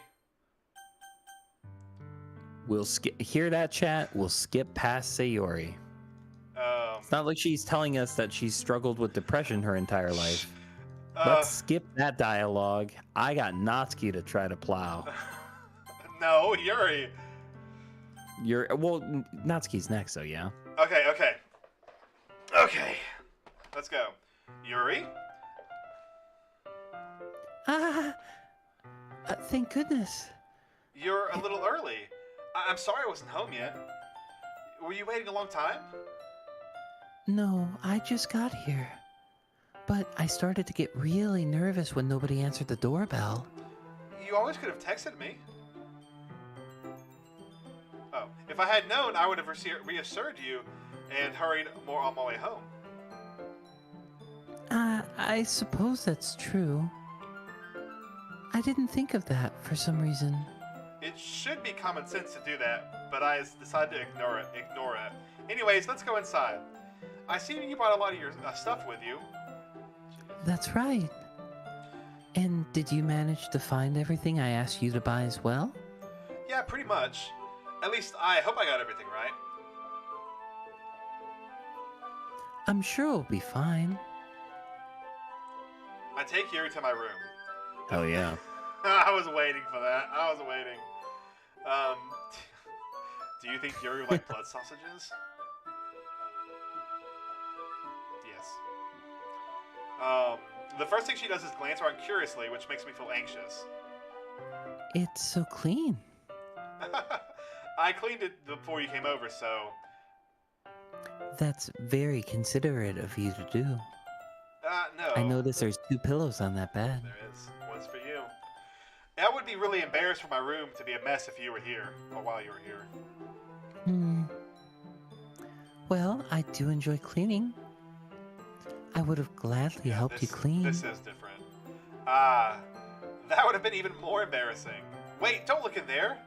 We'll skip. Hear that, chat? We'll skip past Sayori. It's not like she's telling us that she's struggled with depression her entire life. Let's skip that dialogue. I got Natsuki to try to plow. No, Yuri. Well, Natsuki's next, so yeah. Okay. Let's go. Yuri? Thank goodness. You're a little early. I'm sorry I wasn't home yet. Were you waiting a long time? No, I just got here. But I started to get really nervous when nobody answered the doorbell. You always could have texted me. Oh, if I had known, I would have reassured you and hurried more on my way home. I suppose that's true. I didn't think of that for some reason. It should be common sense to do that, but I decided to ignore it. Anyways, let's go inside. I see you brought a lot of your stuff with you. That's right. And did you manage to find everything I asked you to buy as well? Yeah, pretty much. At least I hope I got everything right. I'm sure it'll be fine. I take Yuri to my room. Oh yeah. I was waiting for that. Do you think Yuri would like blood sausages? Yes. The first thing she does is glance around curiously, which makes me feel anxious. It's so clean. I cleaned it before you came over, so... That's very considerate of you to do. No. I notice there's 2 pillows on that bed. There is. One's for you. I would be really embarrassed for my room to be a mess if you were here, or while you were here. Well, I do enjoy cleaning. I would have gladly helped you clean. This is different. That would have been even more embarrassing. Wait, don't look in there.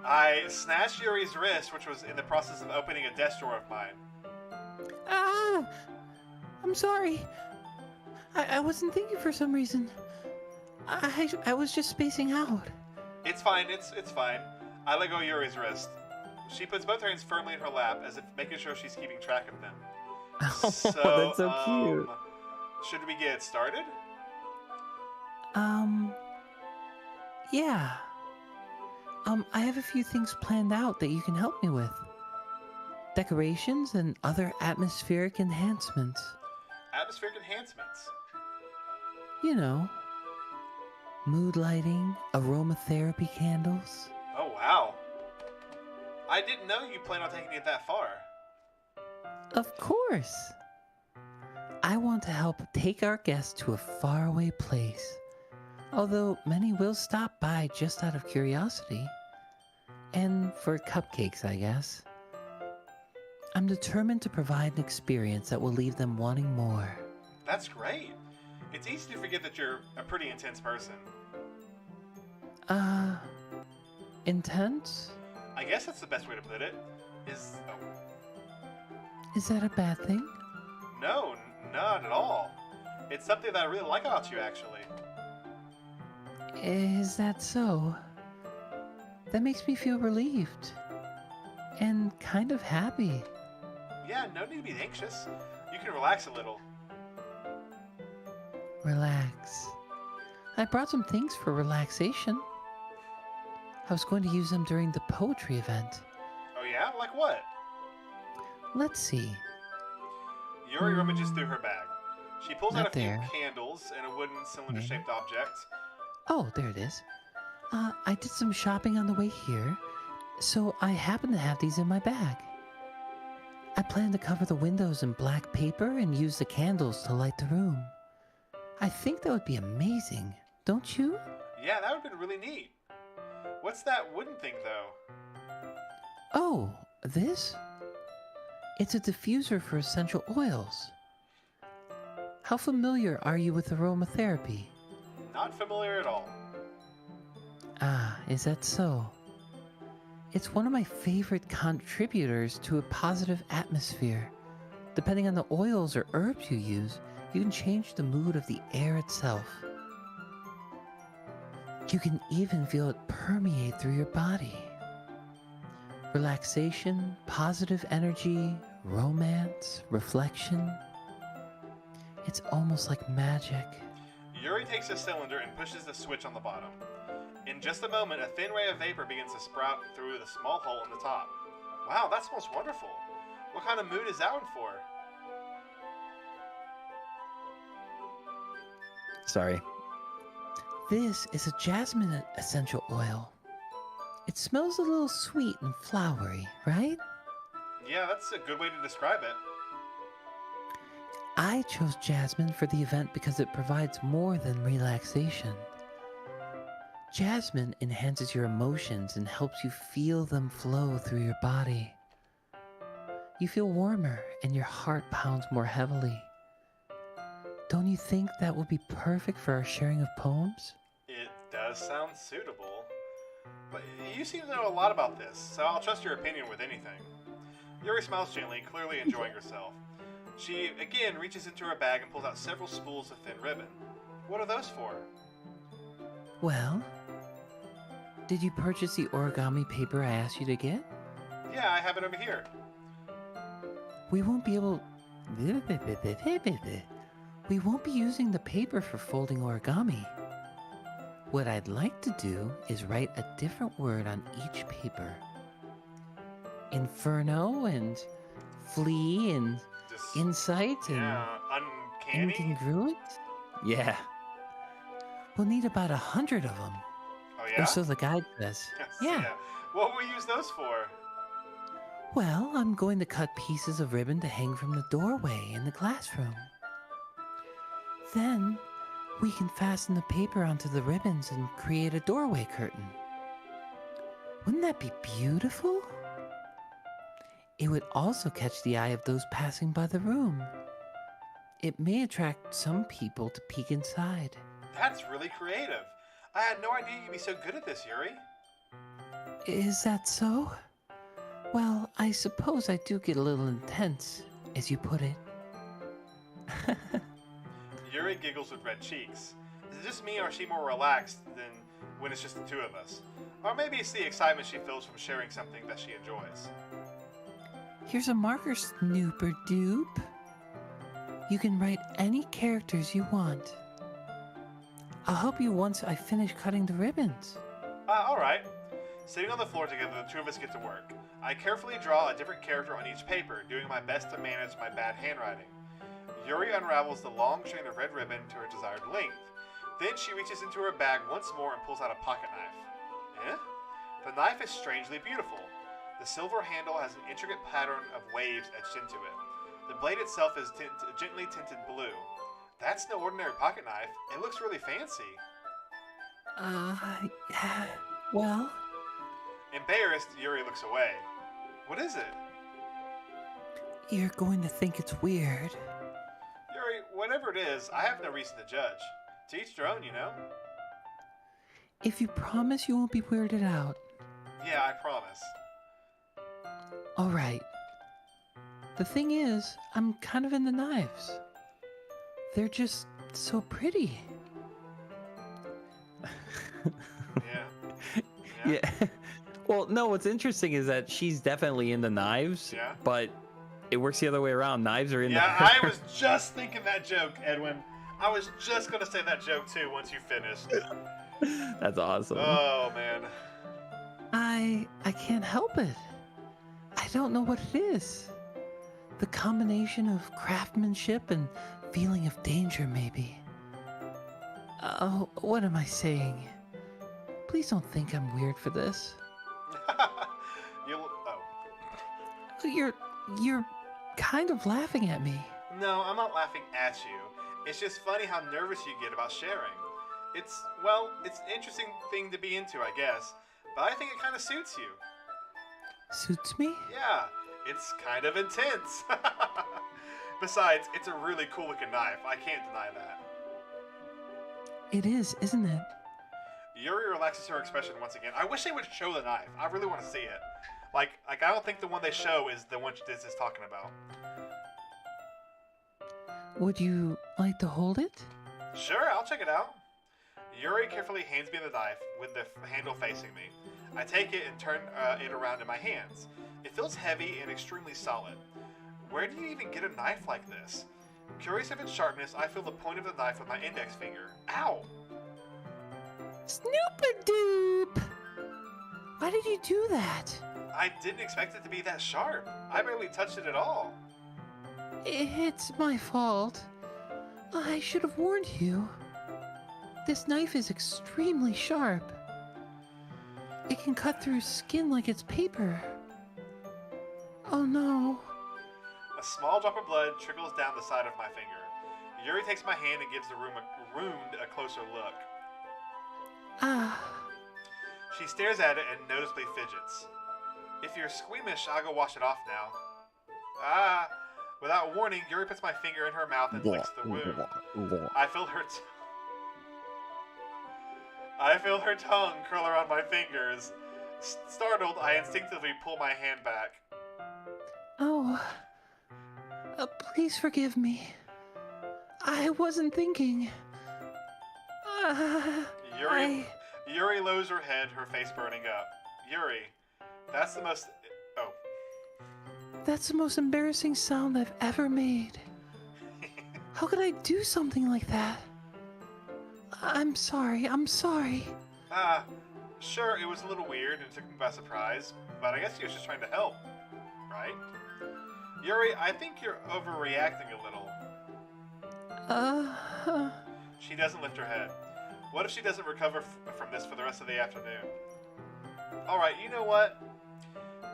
I snatched Yuri's wrist, which was in the process of opening a desk drawer of mine. I'm sorry. I wasn't thinking for some reason. I was just spacing out. It's fine. It's fine. I let go of Yuri's wrist. She puts both her hands firmly in her lap, as if making sure she's keeping track of them. Oh, that's so cute. Should we get started? Yeah. I have a few things planned out that you can help me with. Decorations and other atmospheric enhancements. Atmospheric enhancements. You know, mood lighting, aromatherapy candles. Oh, wow. I didn't know you planned on taking it that far. Of course. I want to help take our guests to a faraway place. Although many will stop by just out of curiosity. And for cupcakes, I guess. I'm determined to provide an experience that will leave them wanting more. That's great. It's easy to forget that you're a pretty intense person. Intense? I guess that's the best way to put it. Is that a bad thing? No, not at all. It's something that I really like about you, actually. Is that so? That makes me feel relieved. And kind of happy. Yeah, no need to be anxious. You can relax a little. Relax. I brought some things for relaxation. I was going to use them during the poetry event. Oh yeah? Like what? Let's see. Yuri rummages through her bag. She pulls out a few there. candles and a wooden cylinder-shaped object. Oh, there it is. I did some shopping on the way here, so I happen to have these in my bag. I plan to cover the windows in black paper and use the candles to light the room. I think that would be amazing, don't you? Yeah, that would have been really neat. What's that wooden thing, though? Oh, this? It's a diffuser for essential oils. How familiar are you with aromatherapy? Not familiar at all. Ah, is that so? It's one of my favorite contributors to a positive atmosphere. Depending on the oils or herbs you use, you can change the mood of the air itself. You can even feel it permeate through your body. Relaxation, positive energy, romance, reflection. It's almost like magic. Yuri takes a cylinder and pushes the switch on the bottom. In just a moment, a thin ray of vapor begins to sprout through the small hole in the top. Wow, that smells wonderful. What kind of mood is that one for? Sorry. This is a jasmine essential oil. It smells a little sweet and flowery, right? Yeah, that's a good way to describe it. I chose jasmine for the event because it provides more than relaxation. Jasmine enhances your emotions and helps you feel them flow through your body. You feel warmer and your heart pounds more heavily. Don't you think that would be perfect for our sharing of poems? It does sound suitable. But you seem to know a lot about this, so I'll trust your opinion with anything. Yuri smiles gently, clearly enjoying herself. She again reaches into her bag and pulls out several spools of thin ribbon. What are those for? Well, did you purchase the origami paper I asked you to get? Yeah, I have it over here. We won't be using the paper for folding origami. What I'd like to do is write a different word on each paper. Inferno and flea and insight and Yeah, uncanny? incongruent. Yeah. We'll need about 100 of them. Oh yeah? Or so the guide says. Yes, Yeah. What will we use those for? Well, I'm going to cut pieces of ribbon to hang from the doorway in the classroom. Then, we can fasten the paper onto the ribbons and create a doorway curtain. Wouldn't that be beautiful? It would also catch the eye of those passing by the room. It may attract some people to peek inside. That's really creative. I had no idea you'd be so good at this, Yuri. Is that so? Well, I suppose I do get a little intense, as you put it. Yuri giggles with red cheeks. Is it just me, or is she more relaxed than when it's just the two of us. Or maybe it's the excitement she feels from sharing something that she enjoys. Here's a marker, Snooper Doop. You can write any characters you want. I'll help you once I finish cutting the ribbons. Alright. Sitting on the floor together, the two of us get to work. I carefully draw a different character on each paper, doing my best to manage my bad handwriting. Yuri unravels the long chain of red ribbon to her desired length. Then she reaches into her bag once more and pulls out a pocket knife. Eh? The knife is strangely beautiful. The silver handle has an intricate pattern of waves etched into it. The blade itself is gently tinted blue. That's no ordinary pocket knife. It looks really fancy. Well... Embarrassed, Yuri looks away. What is it? You're going to think it's weird. Yuri, whatever it is, I have no reason to judge. To each their own, you know? If you promise you won't be weirded out. Yeah, I promise. Alright. The thing is, I'm kind of into knives. They're just so pretty. Yeah. Yeah. Well, no, what's interesting is that she's definitely into knives, Yeah. but it works the other way around. Knives are into Yeah, her. I was just thinking that joke, Edwin. I was just going to say that joke too once you finished. That's awesome. Oh, man. I can't help it. I don't know what it is. The combination of craftsmanship and feeling of danger, maybe. Oh, what am I saying? Please don't think I'm weird for this. You're kind of laughing at me. No, I'm not laughing at you. It's just funny how nervous you get about sharing. It's an interesting thing to be into, I guess. But I think it kind of suits you. Suits me? Yeah, it's kind of intense. Besides, it's a really cool looking knife. I can't deny that. It is, isn't it? Yuri relaxes her expression once again. I wish they would show the knife. I really want to see it. Like I don't think the one they show is the one this is talking about. Would you like to hold it? Sure, I'll check it out. Yuri carefully hands me the knife with the handle facing me. I take it and turn it around in my hands. It feels heavy and extremely solid. Where do you even get a knife like this? Curious of its sharpness, I feel the point of the knife with my index finger. Ow! Snooper-doop! Why did you do that? I didn't expect it to be that sharp. I barely touched it at all. It's my fault. I should have warned you. This knife is extremely sharp. It can cut through skin like it's paper. Oh no. A small drop of blood trickles down the side of my finger. Yuri takes my hand and gives the wound a closer look. Ah. She stares at it and noticeably fidgets. If you're squeamish, I'll go wash it off now. Ah. Without warning, Yuri puts my finger in her mouth and licks the wound. I feel her tongue curl around my fingers. Startled, I instinctively pull my hand back. Oh. Please forgive me. I wasn't thinking. Yuri lowers her head, her face burning up. Yuri, that's the most... Oh. That's the most embarrassing sound I've ever made. How could I do something like that? I'm sorry. Sure, it was a little weird and took me by surprise, but I guess he was just trying to help, right? Yuri, I think you're overreacting a little. She doesn't lift her head. What if she doesn't recover from this for the rest of the afternoon? Alright, you know what?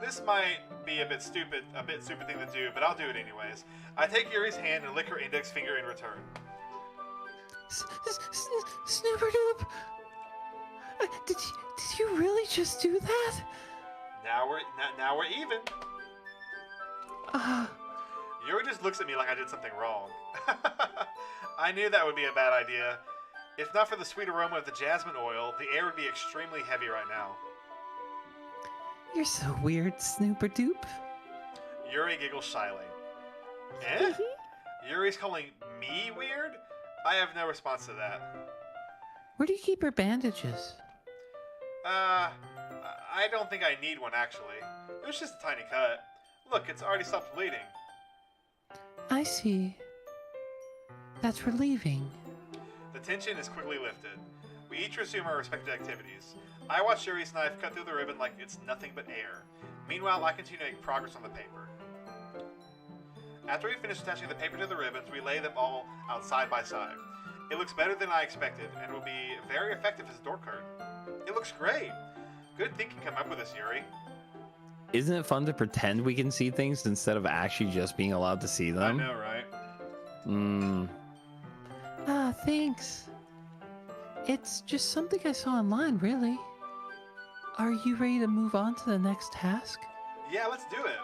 This might be a bit stupid thing to do, but I'll do it anyways. I take Yuri's hand and lick her index finger in return. Snooper-doop! Did you really just do that? Now we're even. Yuri just looks at me like I did something wrong. I knew that would be a bad idea. If not for the sweet aroma of the jasmine oil, the air would be extremely heavy right now. You're so weird, Snooper-doop. Yuri giggles shyly. Eh? Yuri's calling me weird? I have no response to that. Where do you keep your bandages? I don't think I need one, actually. It was just a tiny cut. Look, it's already stopped bleeding. I see. That's relieving. The tension is quickly lifted. We each resume our respective activities. I watch Yuri's knife cut through the ribbon like it's nothing but air. Meanwhile, I continue to make progress on the paper. After we finish attaching the paper to the ribbons, we lay them all out side by side. It looks better than I expected, and will be very effective as a door curtain. It looks great! Good thinking come up with this, Yuri. Isn't it fun to pretend we can see things instead of actually just being allowed to see them? I know, right? Ah, thanks. It's just something I saw online, really. Are you ready to move on to the next task? Yeah, let's do it.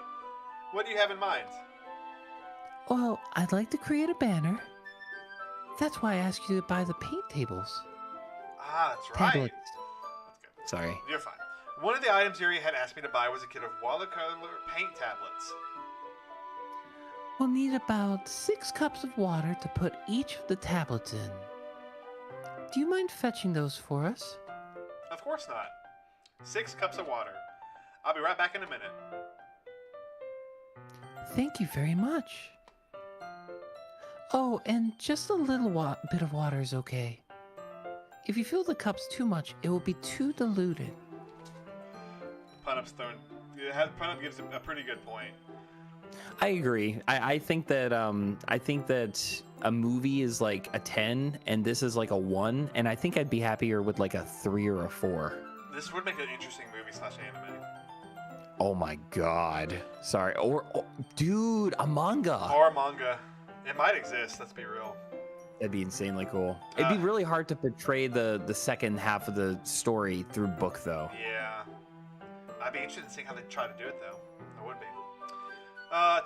What do you have in mind? Well, I'd like to create a banner. That's why I asked you to buy the paint tables. Ah, that's right. Tablets. That's good. Sorry. You're fine. One of the items Yuri had asked me to buy was a kit of watercolor paint tablets. We'll need about 6 cups of water to put each of the tablets in. Do you mind fetching those for us? Of course not. 6 cups of water. I'll be right back in a minute. Thank you very much. Oh, and just a little bit of water is okay. If you fill the cups too much, it will be too diluted. Pun-Up gives a pretty good point. I agree. I think that a movie is like a 10 and this is like a 1, and I think I'd be happier with like a 3 or a 4. This would make an interesting movie/anime. Oh my god. Sorry. Dude, a manga. Or a manga. It might exist, let's be real. That'd be insanely cool. It'd be really hard to portray the second half of the story through book, though. Yeah. I'd be interested in seeing how they try to do it, though. I would be.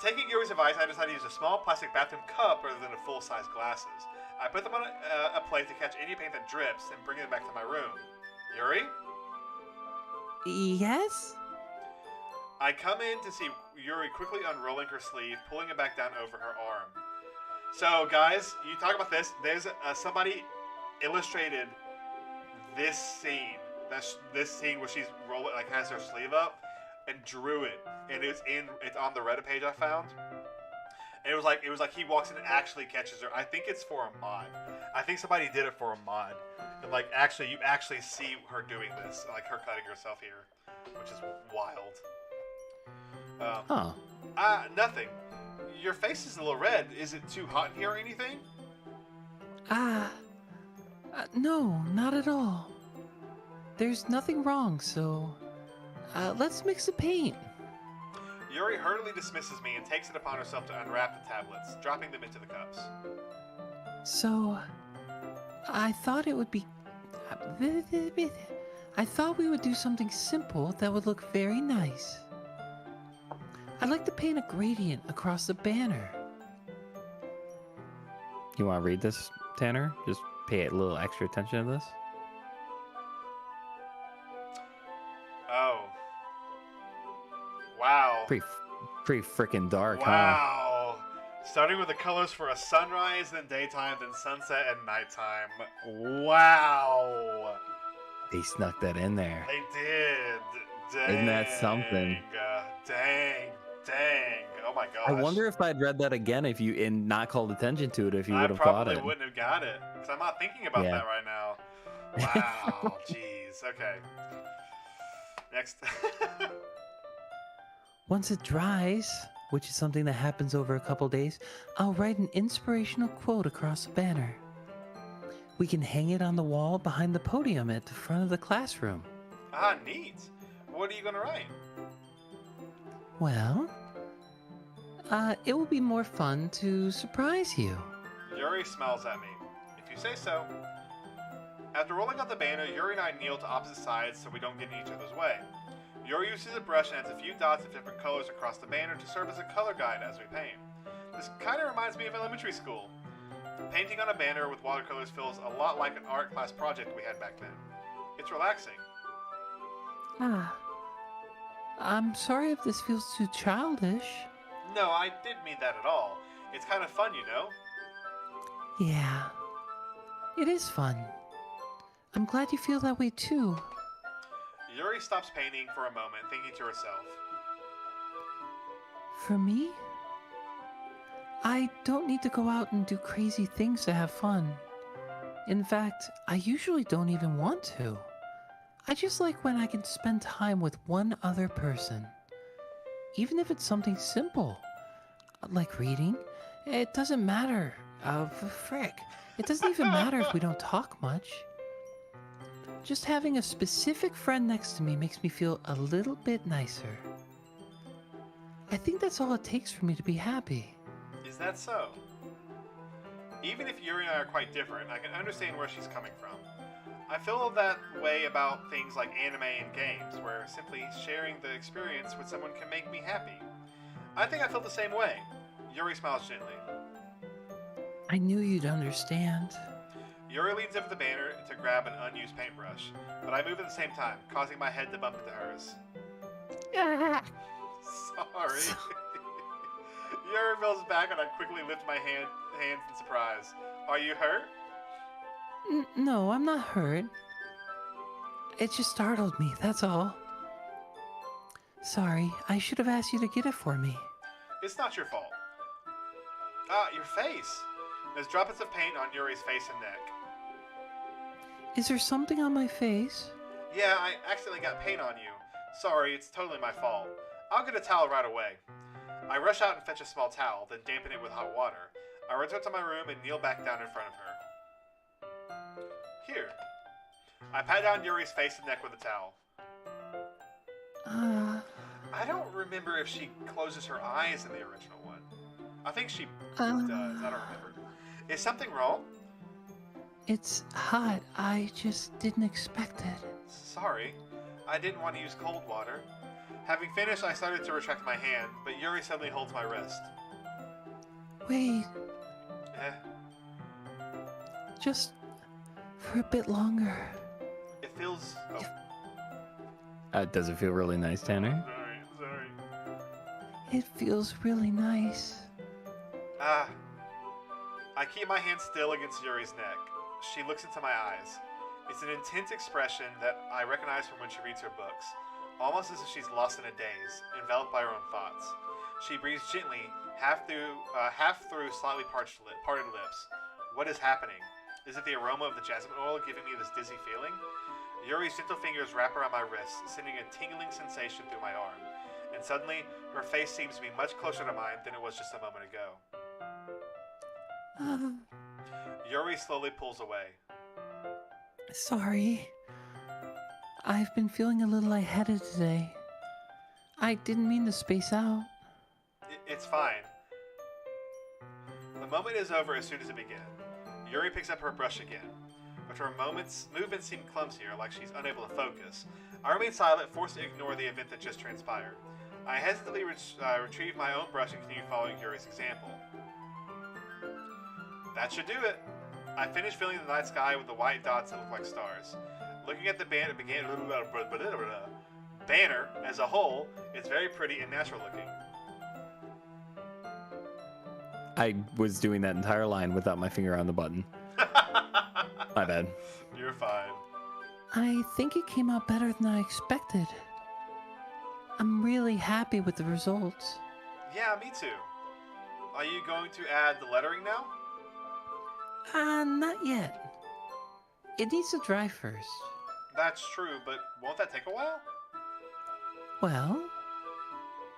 Taking Yuri's advice, I decided to use a small plastic bathroom cup rather than a full-size glasses. I put them on a plate to catch any paint that drips and bring it back to my room. Yuri? Yes? I come in to see Yuri quickly unrolling her sleeve, pulling it back down over her arm. So, guys, you talk about this. There's somebody illustrated this scene. This scene where she's rolling, like, has her sleeve up, and drew it. And it's on the Reddit page I found. And it was like he walks in and actually catches her. I think it's for a mod. I think somebody did it for a mod. And like you actually see her doing this, like her cutting herself here, which is wild. Nothing. Your face is a little red. Is it too hot in here or anything? No, not at all. There's nothing wrong, so let's mix the paint. Yuri hurriedly dismisses me and takes it upon herself to unwrap the tablets, dropping them into the cups. So, I thought we would do something simple that would look very nice. I'd like to paint a gradient across the banner. You want to read this, Tanner? Just pay a little extra attention to this. Oh. Wow. Pretty freaking dark, huh? Wow. Starting with the colors for a sunrise, then daytime, then sunset and nighttime. Wow. They snuck that in there. They did. Dang. Isn't that something? Dang. Oh my gosh. I wonder if I'd read that again if you and not called attention to it if you would have caught it. I probably wouldn't have got it because I'm not thinking about that right now. Wow. Jeez. Okay. Next. Once it dries, which is something that happens over a couple days, I'll write an inspirational quote across the banner. We can hang it on the wall behind the podium at the front of the classroom. Ah, neat. What are you going to write? Well, it will be more fun to surprise you. Yuri smiles at me. If you say so. After rolling out the banner, Yuri and I kneel to opposite sides so we don't get in each other's way. Yuri uses a brush and adds a few dots of different colors across the banner to serve as a color guide as we paint. This kind of reminds me of elementary school. Painting on a banner with watercolors feels a lot like an art class project we had back then. It's relaxing. I'm sorry if this feels too childish. No, I didn't mean that at all. It's kind of fun, you know? Yeah, it is fun. I'm glad you feel that way too. Yuri stops painting for a moment, thinking to herself. For me? I don't need to go out and do crazy things to have fun. In fact, I usually don't even want to. I just like when I can spend time with one other person. Even if it's something simple, like reading. It doesn't matter. Frick. It doesn't even matter if we don't talk much. Just having a specific friend next to me makes me feel a little bit nicer. I think that's all it takes for me to be happy. Is that so? Even if Yuri and I are quite different, I can understand where she's coming from. I feel that way about things like anime and games, where simply sharing the experience with someone can make me happy. I think I feel the same way. Yuri smiles gently. I knew you'd understand. Yuri leans over the banner to grab an unused paintbrush, but I move at the same time, causing my head to bump into hers. Sorry. Yuri rolls back and I quickly lift my hands in surprise. Are you hurt? No, I'm not hurt. It just startled me, that's all. Sorry, I should have asked you to get it for me. It's not your fault. Ah, your face. There's droplets of paint on Yuri's face and neck. Is there something on my face? Yeah, I accidentally got paint on you. Sorry, it's totally my fault. I'll get a towel right away. I rush out and fetch a small towel, then dampen it with hot water. I return to my room and kneel back down in front of her. Here. I pat down Yuri's face and neck with a towel. I don't remember if she closes her eyes in the original one. I think she does. I don't remember. Is something wrong? It's hot. I just didn't expect it. Sorry. I didn't want to use cold water. Having finished, I started to retract my hand, but Yuri suddenly holds my wrist. Wait. Eh? Just for a bit longer. It feels... Oh. Does it feel really nice, Tanner? Sorry. It feels really nice. I keep my hand still against Yuri's neck. She looks into my eyes. It's an intense expression that I recognize from when she reads her books, almost as if she's lost in a daze, enveloped by her own thoughts. She breathes gently, half through slightly parted lips. What is happening? Is it the aroma of the jasmine oil giving me this dizzy feeling? Yuri's gentle fingers wrap around my wrist, sending a tingling sensation through my arm. And suddenly, her face seems to be much closer to mine than it was just a moment ago. Yuri slowly pulls away. Sorry. I've been feeling a little lightheaded today. I didn't mean to space out. It's fine. The moment is over as soon as it began. Yuri picks up her brush again. But her movements seem clumsier, like she's unable to focus. I remain silent, forced to ignore the event that just transpired. I hesitantly retrieve my own brush and continue following Yuri's example. That should do it. I finished filling the night sky with the white dots that look like stars. Looking at the banner as a whole, it's very pretty and natural looking. I was doing that entire line without my finger on the button. My bad. You're fine. I think it came out better than I expected. I'm really happy with the results. Yeah, me too. Are you going to add the lettering now? Not yet. It needs to dry first. That's true, but won't that take a while? Well,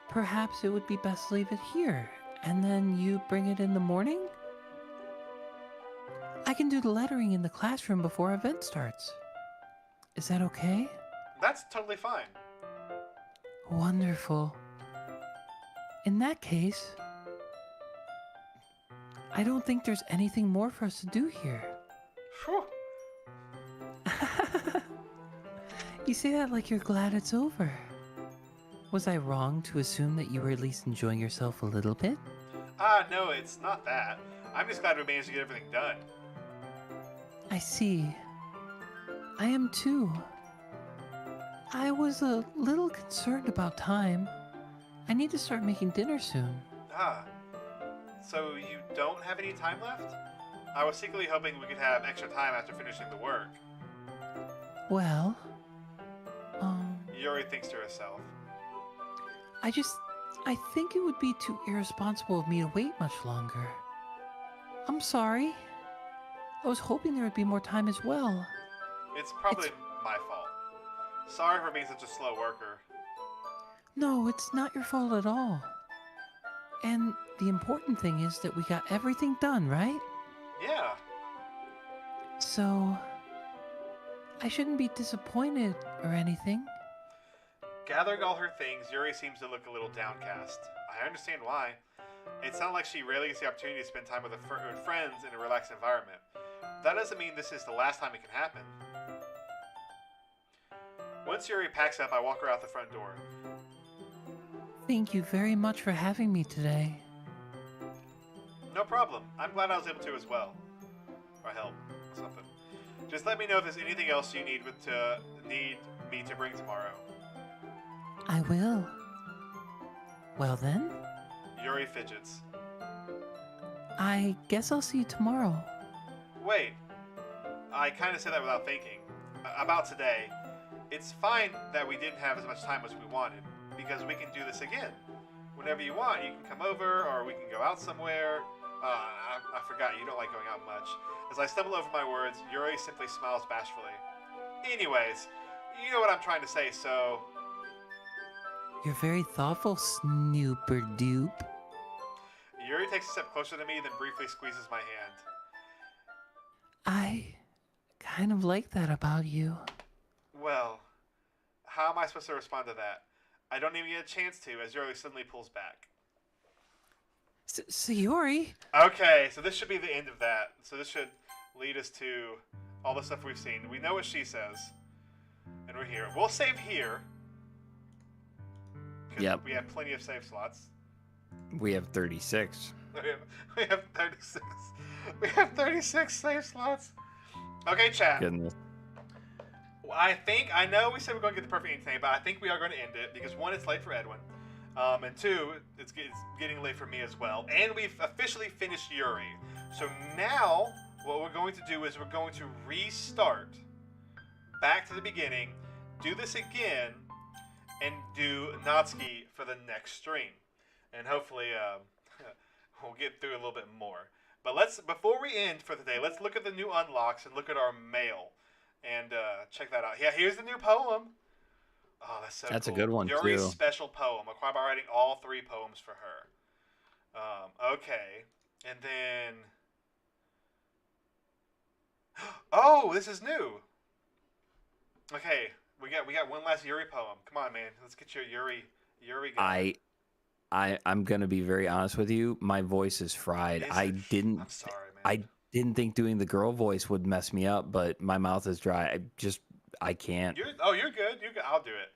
perhaps it would be best to leave it here, and then you bring it in the morning? I can do the lettering in the classroom before event starts. Is that okay? That's totally fine. Wonderful. In that case, I don't think there's anything more for us to do here. Whew. You say that like you're glad it's over. Was I wrong to assume that you were at least enjoying yourself a little bit? No, it's not that. I'm just glad we managed to get everything done. I see. I am too. I was a little concerned about time. I need to start making dinner soon. So you don't have any time left? I was secretly hoping we could have extra time after finishing the work. Well, Yuri thinks to herself. I think it would be too irresponsible of me to wait much longer. I'm sorry. I was hoping there would be more time as well. It's probably my fault. Sorry for being such a slow worker. No, it's not your fault at all. And the important thing is that we got everything done, right? Yeah. So, I shouldn't be disappointed or anything. Gathering all her things, Yuri seems to look a little downcast. I understand why. It sounds like she rarely gets the opportunity to spend time with friends in a relaxed environment. That doesn't mean this is the last time it can happen. Once Yuri packs up, I walk her out the front door. Thank you very much for having me today. No problem. I'm glad I was able to as well. Or help. Something. Just let me know if there's anything else you need me to bring tomorrow. I will. Well then, Yuri fidgets. I guess I'll see you tomorrow. Wait. I kind of said that without thinking. About today. It's fine that we didn't have as much time as we wanted, because we can do this again. Whenever you want, you can come over, or we can go out somewhere. I forgot, you don't like going out much. As I stumble over my words, Yuri simply smiles bashfully. Anyways, you know what I'm trying to say, so... You're very thoughtful, Snooper Doop. Yuri takes a step closer to me, then briefly squeezes my hand. I kind of like that about you. Well, how am I supposed to respond to that? I don't even get a chance to, as Yuri suddenly pulls back. Sayori? Okay, so this should be the end of that. So this should lead us to all the stuff we've seen. We know what she says. And we're here. We'll save here. Yep. We have plenty of save slots. We have 36. We have 36. We have 36 save slots. Okay, chat. Goodness. I know we said we're going to get the perfect ending today, but I think we are going to end it because one, it's late for Edwin. And two, it's getting late for me as well. And we've officially finished Yuri. So now, what we're going to do is we're going to restart back to the beginning, do this again, and do Natsuki for the next stream. And hopefully, we'll get through a little bit more. But before we end for the day, let's look at the new unlocks and look at our mail. And check that out. Yeah, here's the new poem. Oh, that's so That's cool. a good one, Yuri's too. special poem, acquired by writing all 3 poems for her. Okay. And then... Oh, this is new. Okay, we got one last Yuri poem. Come on, man. Let's get your Yuri going. I'm gonna be very honest with you. My voice is fried. I'm sorry, man. I didn't think doing the girl voice would mess me up, but my mouth is dry. I can't. You're good. You're good. I'll do it.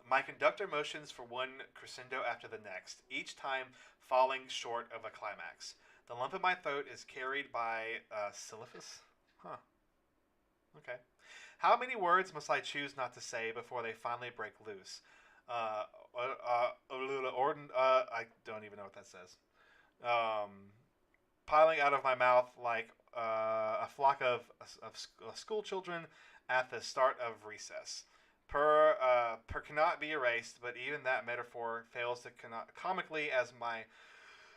My conductor motions for one crescendo after the next, each time falling short of a climax. The lump in my throat is carried by syllables. Huh. Okay. How many words must I choose not to say before they finally break loose? I don't even know what that says. Piling out of my mouth like a flock of school children at the start of recess. Per cannot be erased, but even that metaphor fails to comically as my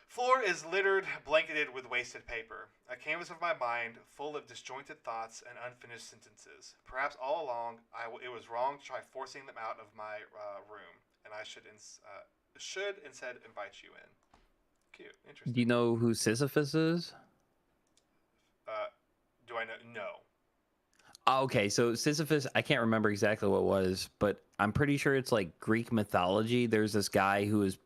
floor is littered, blanketed with wasted paper. A canvas of my mind, full of disjointed thoughts and unfinished sentences. Perhaps all along, it was wrong to try forcing them out of my room, and I should instead invite you in. Cute, interesting. Do you know who Sisyphus is? Do I know? No. Okay, so Sisyphus, I can't remember exactly what it was, but I'm pretty sure it's like Greek mythology. There's this guy who is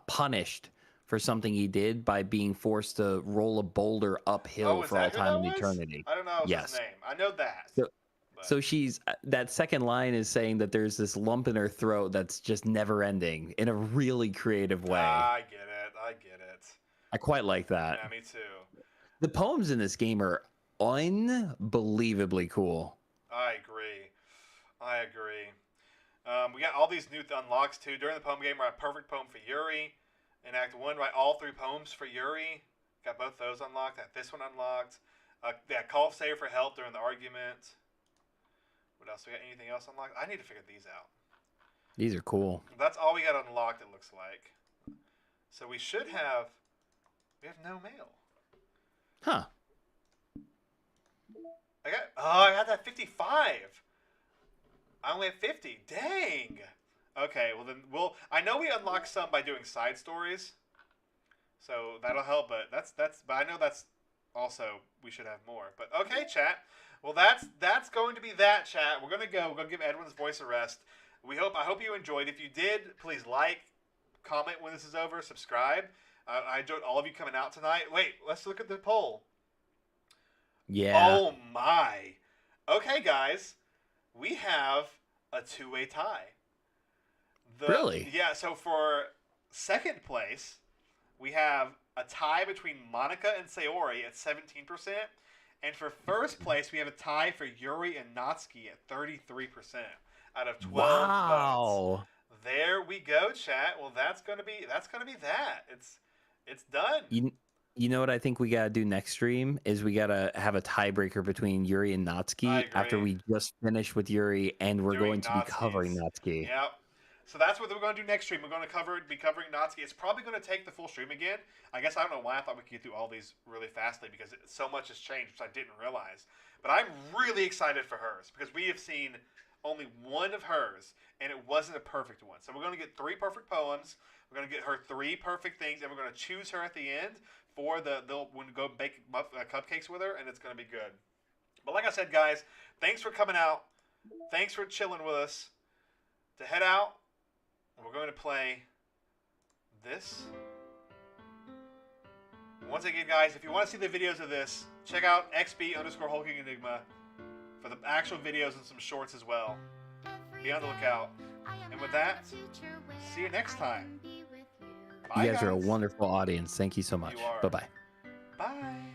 punished for something he did by being forced to roll a boulder uphill for all time and eternity. I don't know his name. I know that. So she's that second line is saying that there's this lump in her throat that's just never ending in a really creative way. I get it. I quite like that. Yeah, me too. The poems in this game are unbelievably cool. I agree. We got all these new unlocks too. During the poem game, write a perfect poem for Yuri. In Act 1, write all 3 poems for Yuri. Got both those unlocked. Got this one unlocked. Call save for help during the argument. What else? We got anything else unlocked? I need to figure these out. These are cool. That's all we got unlocked, it looks like. So we should have... We have no mail. Huh. I had that 55. I only have 50. Dang. Okay, well then I know we unlocked some by doing side stories. So that'll help, but but I know that's also we should have more. But okay, chat. Well, that's going to be that, chat. We're going to give Edwin's voice a rest. I hope you enjoyed. If you did, please like, comment when this is over, subscribe. I enjoyed all of you coming out tonight. Wait, let's look at the poll. Yeah. Oh my. Okay, guys. We have a 2-way tie. Really? Yeah, so for second place, we have a tie between Monica and Sayori at 17%. And for first place, we have a tie for Yuri and Natsuki at 33% out of 12 votes. There we go, chat. Well, that's gonna be that. It's done. You know what I think we gotta do next stream is we gotta have a tiebreaker between Yuri and Natsuki after we just finish with Yuri, and we're going to be covering Natsuki. Yep. So that's what we're going to do next stream. We're going to be covering Natsuki. It's probably going to take the full stream again. I guess I don't know why I thought we could get through all these really fastly because so much has changed, which I didn't realize. But I'm really excited for hers because we have seen only one of hers, and it wasn't a perfect one. So we're going to get 3 perfect poems. We're going to get her 3 perfect things, and we're going to choose her at the end for they'll go bake cupcakes with her, and it's going to be good. But like I said, guys, thanks for coming out. Thanks for chilling with us. To head out, we're going to play this. Once again, guys, if you want to see the videos of this, check out XB_HulkingEnigma for the actual videos and some shorts as well. Be on the lookout. And with that, see you next time. Bye, you guys are a wonderful audience. Thank you so much. Bye-bye. Bye.